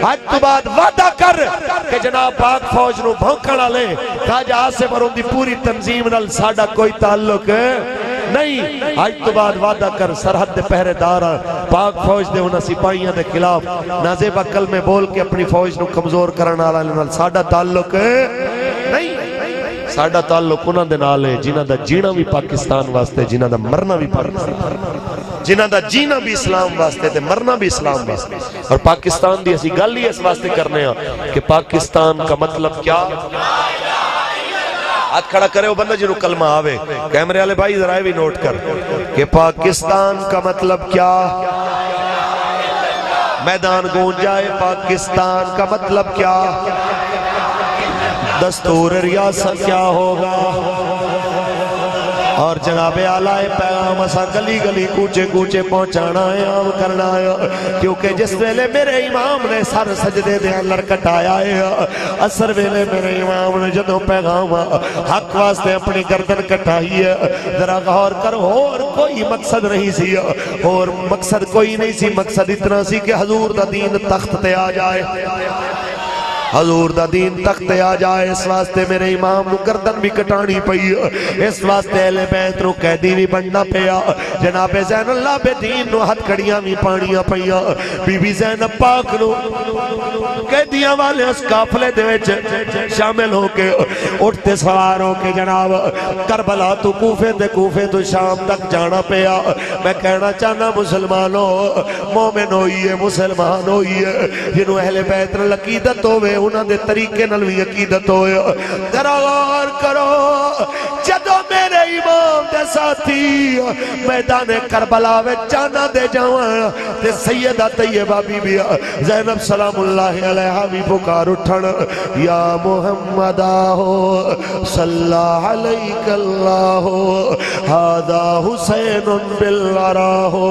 آج تو بعد وعدہ کر کہ جناب پاک فوج نو بھونکن والے خواجہ آصف اور ان دی پوری تنظیم نال ساڈا کوئی تعلق ہے نہیں. آج تو بعد وعدہ کر سرحد دے پہرے دار پاک فوج دے انہاں سپاہیاں دے خلاف نازیبا کلمے بول کے اپنی فوج نو کمزور کرن والے نال ساڈا تعلق ہے نہیں. ساڈا تعلق انہاں دے نال ہے جنہاں دا جینا بھی پاکستان واسطے، جنہاں دا مرنا بھی پاکستان، جنہاں دا جینا بھی اسلام واسطے تے مرنا بھی اسلام واسطے. اور پاکستان دی اسی گل ہی اس واسطے کرنے ہاں کہ پاکستان کا مطلب کیا. ہاتھ کھڑا کرے وہ بندہ جنہوں کلمہ آوے. کیمرے والے بھائی ذرا بھی نوٹ کر کہ پاکستان کا مطلب کیا. میدان گونج جائے پاکستان کا مطلب کیا. دستور ریاست کیا ہوگا. اور جناب اعلیٰ پیغام اسا گلی گلی کوچے کوچے پہنچانا ہے عام کرنا ہے کیونکہ جس ویلے میرے امام نے سر سجدے دے اندر کٹایا ہے اثر ویلے میرے امام نے جدوں پیغام حق واسطے اپنی گردن کٹائی ہے. ذرا غور کرو اور کوئی مقصد نہیں سی، اور مقصد کوئی نہیں سی، مقصد اتنا سی کہ حضور دا دین تخت تے آ جائے، حضور دا دین تخت آ جائے. اس واسطے میرے امام نو گردن بھی کٹانی پئی، اس واسطے اہل بیت نو قیدی بھی بننا پیا. جناب زین اللہ بے دین نو ہتھ کڑیاں بھی پانیاں پئیاں. بی بی زینب پاک نو قیدیاں والے اس قافلے دے وچ شامل ہو کے اٹھتے سوار ہو کے جناب کربلا تو کوفے تے کوفے تو شام تک جانا پیا. میں کہنا چاہنا مسلمانوں مومن ہوئیے مسلمان ہوئیے جنہوں اہل بیت نال عقیدت ہوئے انہاں دے طریقے نال بھی عقیدت ہوئے. ذرا غور کرو جدوں میرے امام دے ساتھی میدان کربلا وچ جانا دے جاواں تے سیدہ طیبہ بی بی زینب سلام اللہ علیہا بھی پکار اٹھن یا محمد آہو صلی علیک اللہ ہادا حسین بالعراہو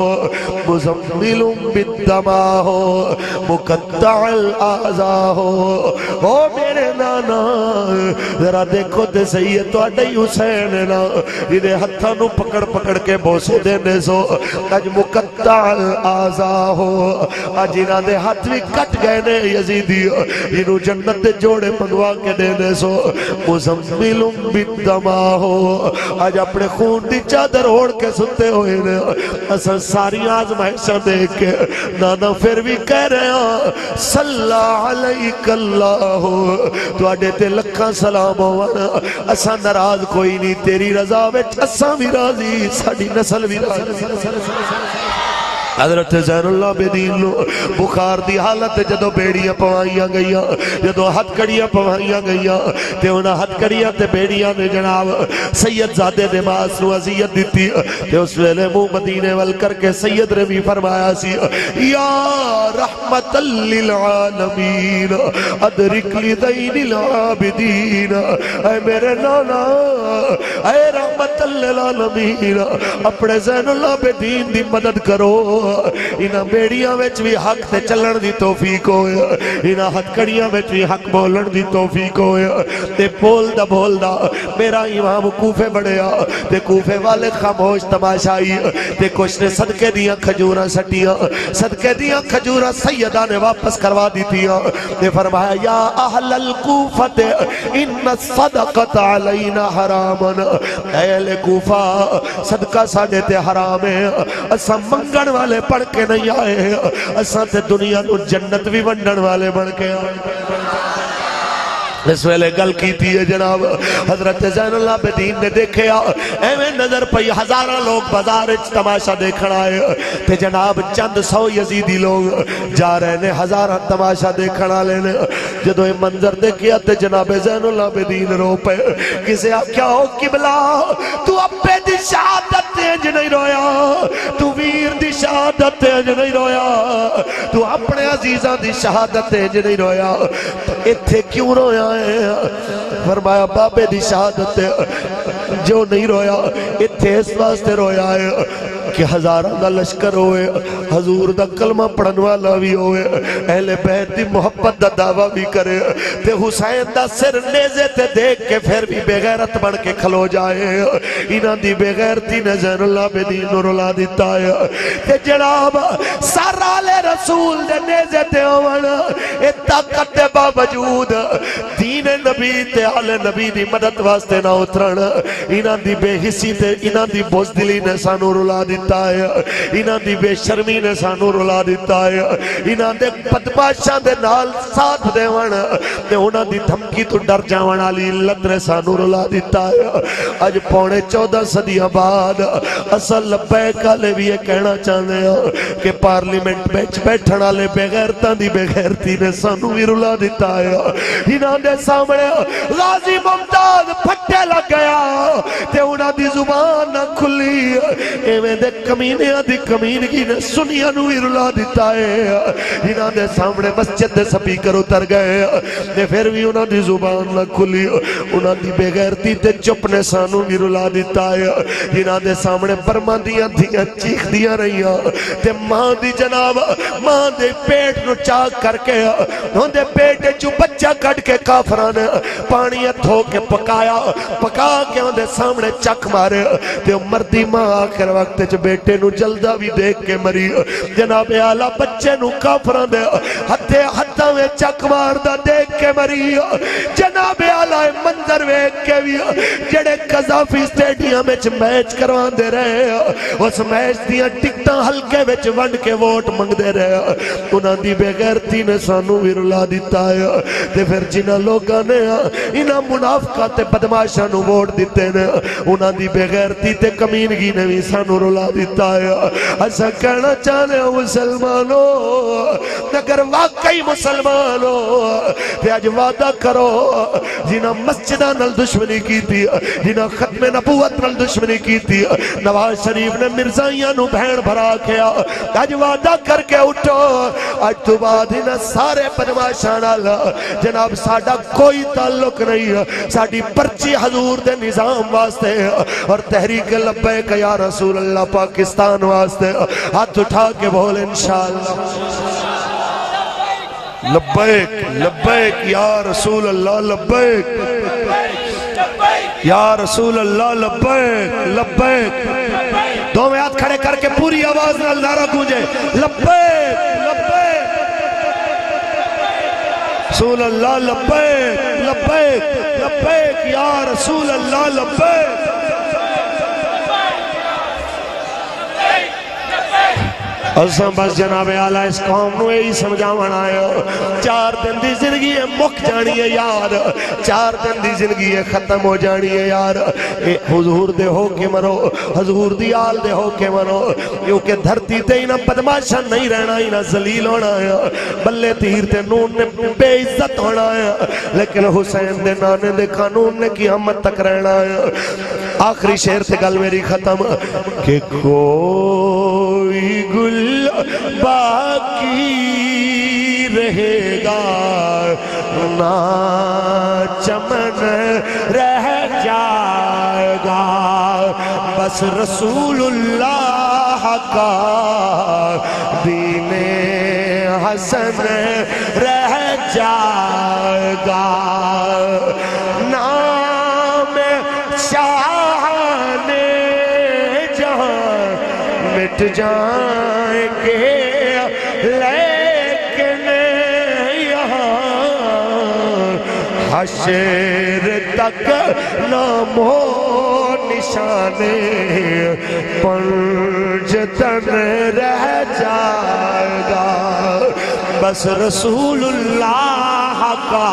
مزمل بالدماہو مقطع الاعزاہو. او میرے نانا ذرا دیکھو تے صحیح تو اڈائی حسین نا انہیں ہتھاں نو پکڑ پکڑ کے بوسے دینے سو اج مقطع الاعزا ہو. اج انہاں دے ہاتھ بھی کٹ گئے نے یزیدی انہوں جنت دے جوڑے منگوا کے دینے سو مزمل بالدما ہو. اج اپنے خون دی چادر اوڑھ کے ستے ہوئے نے اصل ساری آزمائشاں دیکھ کے نانا پھر بھی کہہ رہے ہیں صلی علیک اللہ تو اڈے تے لکھاں سلام ہونا. اساں ناراض کوئی نہیں تیری رضا وچ اساں بھی راضی ساڈی نسل بھی راضی. حضرت زین اللہ بے دین نو بخار دی حالت جدو بیڑیاں پوائیاں گئیاں جدو ہتھ کڑیاں پوائیاں گئیاں تے انہاں ہتھ کڑیاں تے بیڑیاں نے جناب سید زادے دے ماس نو عزیت دیتی تے اس ویلے منہ مدینے ول کر کے سید نے بھی فرمایا سی یا رحمت للعالمین ادرک لدین العابدین. اے میرے نانا اے رحمت للعالمین اپنے زین اللہ بے دین دی مدد کرو. انہاں بیڑیاں وچ بھی حق تے چلن دی توفیق ہوئے انہاں ہتھ کڑیاں وچ بھی حق بولن دی توفیق ہوئے تے بول دا میرا امام کوفے بڑھیا تے کوفے والے خاموش تماشائی تے کچھ نے صدقے دیاں کھجوراں سٹیاں صدقے دیاں کھجوراں سیدہ نے واپس کروا دیتیاں تے فرمایا یا اہل الکوفت ان الصدقت علینا حرامن. اہل کوفہ صدقہ ساڑے تے حرام ہے اسا منگن والے پڑھ کے نہیں آئے اساں تے دنیا نو جنت بھی ونڈن والے بن کے آئے. اس ویلے گل کیتی ہے جناب حضرت زین العابدین نے دیکھے ایویں نظر پئی ہزاراں لوگ بازار وچ تماشا دیکھن آئے تے جناب چند سو یزیدی لوگ جا رہے نے ہزاراں تماشا دیکھن والے نے جدوں یہ منظر دیکھیا تے جناب زین العابدین رو پے کسے آکھیا او قبلہ تو اپے دی شہادت تے انج نہیں رویا تو ویر دی شہادت تے انج نہیں رویا تو اپنے عزیزاں دی شہادت تے انج نہیں رویا ایتھے کیوں رویا فرمایا بابے دی شہادت جو نہیں رویا اتھے اس واسطے رویا ہے کہ ہزاراں دا لشکر ہوئے حضور دا کلمہ پڑھن والا بھی ہوئے اہل بیت دی محبت دا دعویٰ بھی کرے تے حسین دا سر نیزے تے دیکھ کے پھر بھی بے غیرت بن کے کھلو جائے انہاں دی بے غیرتی نے زین العابدین نور اللہ دیتا ہے تے جناب سارالے رسول دے نیزے تے ہونا اے طاقت دے باوجود دین نبی تے آل نبی دی مدد واسطے نہ اترن انہاں دی بے حسی تے انہاں دی بزدلی نے سانو رلا دیتا ہے انہاں دی بے شرمی نے سانو رلا دیتا ہے انہاں دے بدماشاں دے نال ساتھ دیون تے انہاں دی دھمکی تو ڈر جاون والی علت نے سانو رلا دیتا ہے اج پونے 14 صدیاں بعد اصل لبیک والے بھی یہ کہنا چاہتے ہیں کہ پارلیمنٹ وچ بیٹھن والے بے غیرتاں دی بے غیرتی نے سانو بھی رلا دیتا ہے انہاں دے سامنے غازی ممتاز پھٹے لگ گیا تے انہاں دی زبان نہ کھلی ایویں دے کمینیاں دی کمینگی نے سنیاں نو ہی رلا دیتا ہے انہاں دے سامنے مسجد دے سپیکر اتر گئے تے پھر بھی انہاں دی زبان نہ کھلی انہاں دی بے غیرتی تے چپ نے سانو بھی رلا دیتا ہے انہاں دے سامنے برما دیاں دھیاں چیخ دیاں رہیاں تے ماں دی جناب ماں دے پیٹ نو چاک کر کے انہوں دے پیٹ چو بچہ کٹ کے کافران پانی دھو کے پکایا پکا کے انہوں دے سامنے چک مارے تے مردی ماں آخر وقت چ بیٹے نو جلدہ بھی دیکھ کے مری جناب اعلیٰ بچے نو کافران دے ہتھے ہتھا میں چک مار دا دیکھ کے مری جناب اعلیٰ منظر ویک کے بھی جڑے قذافی سٹیڈیم میں میچ کروان دے رہے اس میچ دیاں ٹکٹاں ہلکے وچ ونڈ کے ووٹ منگ دے رہے انہاں دی بے غیرتی نے سانو بھی رلا دیتا ہے تے پھر جنہاں لوگاں نے انہاں منافقہ تے بدماشاں نو ووٹ دیتے نے انہاں دی بے غیرتی تے کمینگی نے بھی سانو رلا دیتا ہے ایسا کہنا چاہنے ہو مسلمانوں اگر واقعی مسلمانوں تے آج وعدہ کرو جنہاں مسجدہ نل دشمنی کی تھی جنہاں ختم نبوت نل دشمنی کی تھی نواز شریف نے مرزائیاں نو بہن بھرا کیا آج وعدہ کر کے اٹھو آج تو بعد انہاں سارے بدماشاں نال جناب ساڑھا کوئی تعلق نہیں ساڑھی پرچی حضور دے نظام واسطے اور تحریک لبیک یا رسول اللہ پاکستان واسطے ہاتھ اٹھا کے بول انشاءاللہ لبیک لبیک یا رسول اللہ لبیک یا رسول اللہ لبیک لبیک دو میں ہاتھ کھڑے کر کے پوری آواز نال نعرہ گونجے لبیک لبیک رسول اللہ لبیک لبیک لبیک یا رسول اللہ لبیک اساں بس جناب اعلیٰ اس قوم نو یہی سمجھاون آیا 4 دن دی زندگی ہے مک جانی ہے یار 4 دن دی زندگی ہے ختم ہو جانی ہے یار حضور دے ہو کے مرو حضور دی آل دے ہو کے مرو کیونکہ دھرتی تے انہاں بدماشاں نہیں رہنا انہاں ذلیل ہونا ہے بلے تیر تے نون نے بے عزت ہونا ہے لیکن حسین دے نانے دے قانون نے قیامت تک رہنا ہے آخری شعر تے گل میری ختم کہ کوئی گل باقی رہے گا نہ چمن رہ جائے گا بس رسول اللہ کا دین حسن رہ جائے گا نام شاہان جہاں مٹ جائیں گے لیکن یہاں حشر تک نام و نشانے پنجتن رہ جائے گا بس رسول اللہ کا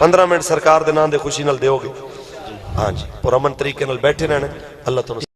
15 منٹ سرکار دے نام دے خوشی نال دیو گے ہاں جی پرامن طریقے نال بیٹھے رہنے اللہ تعالی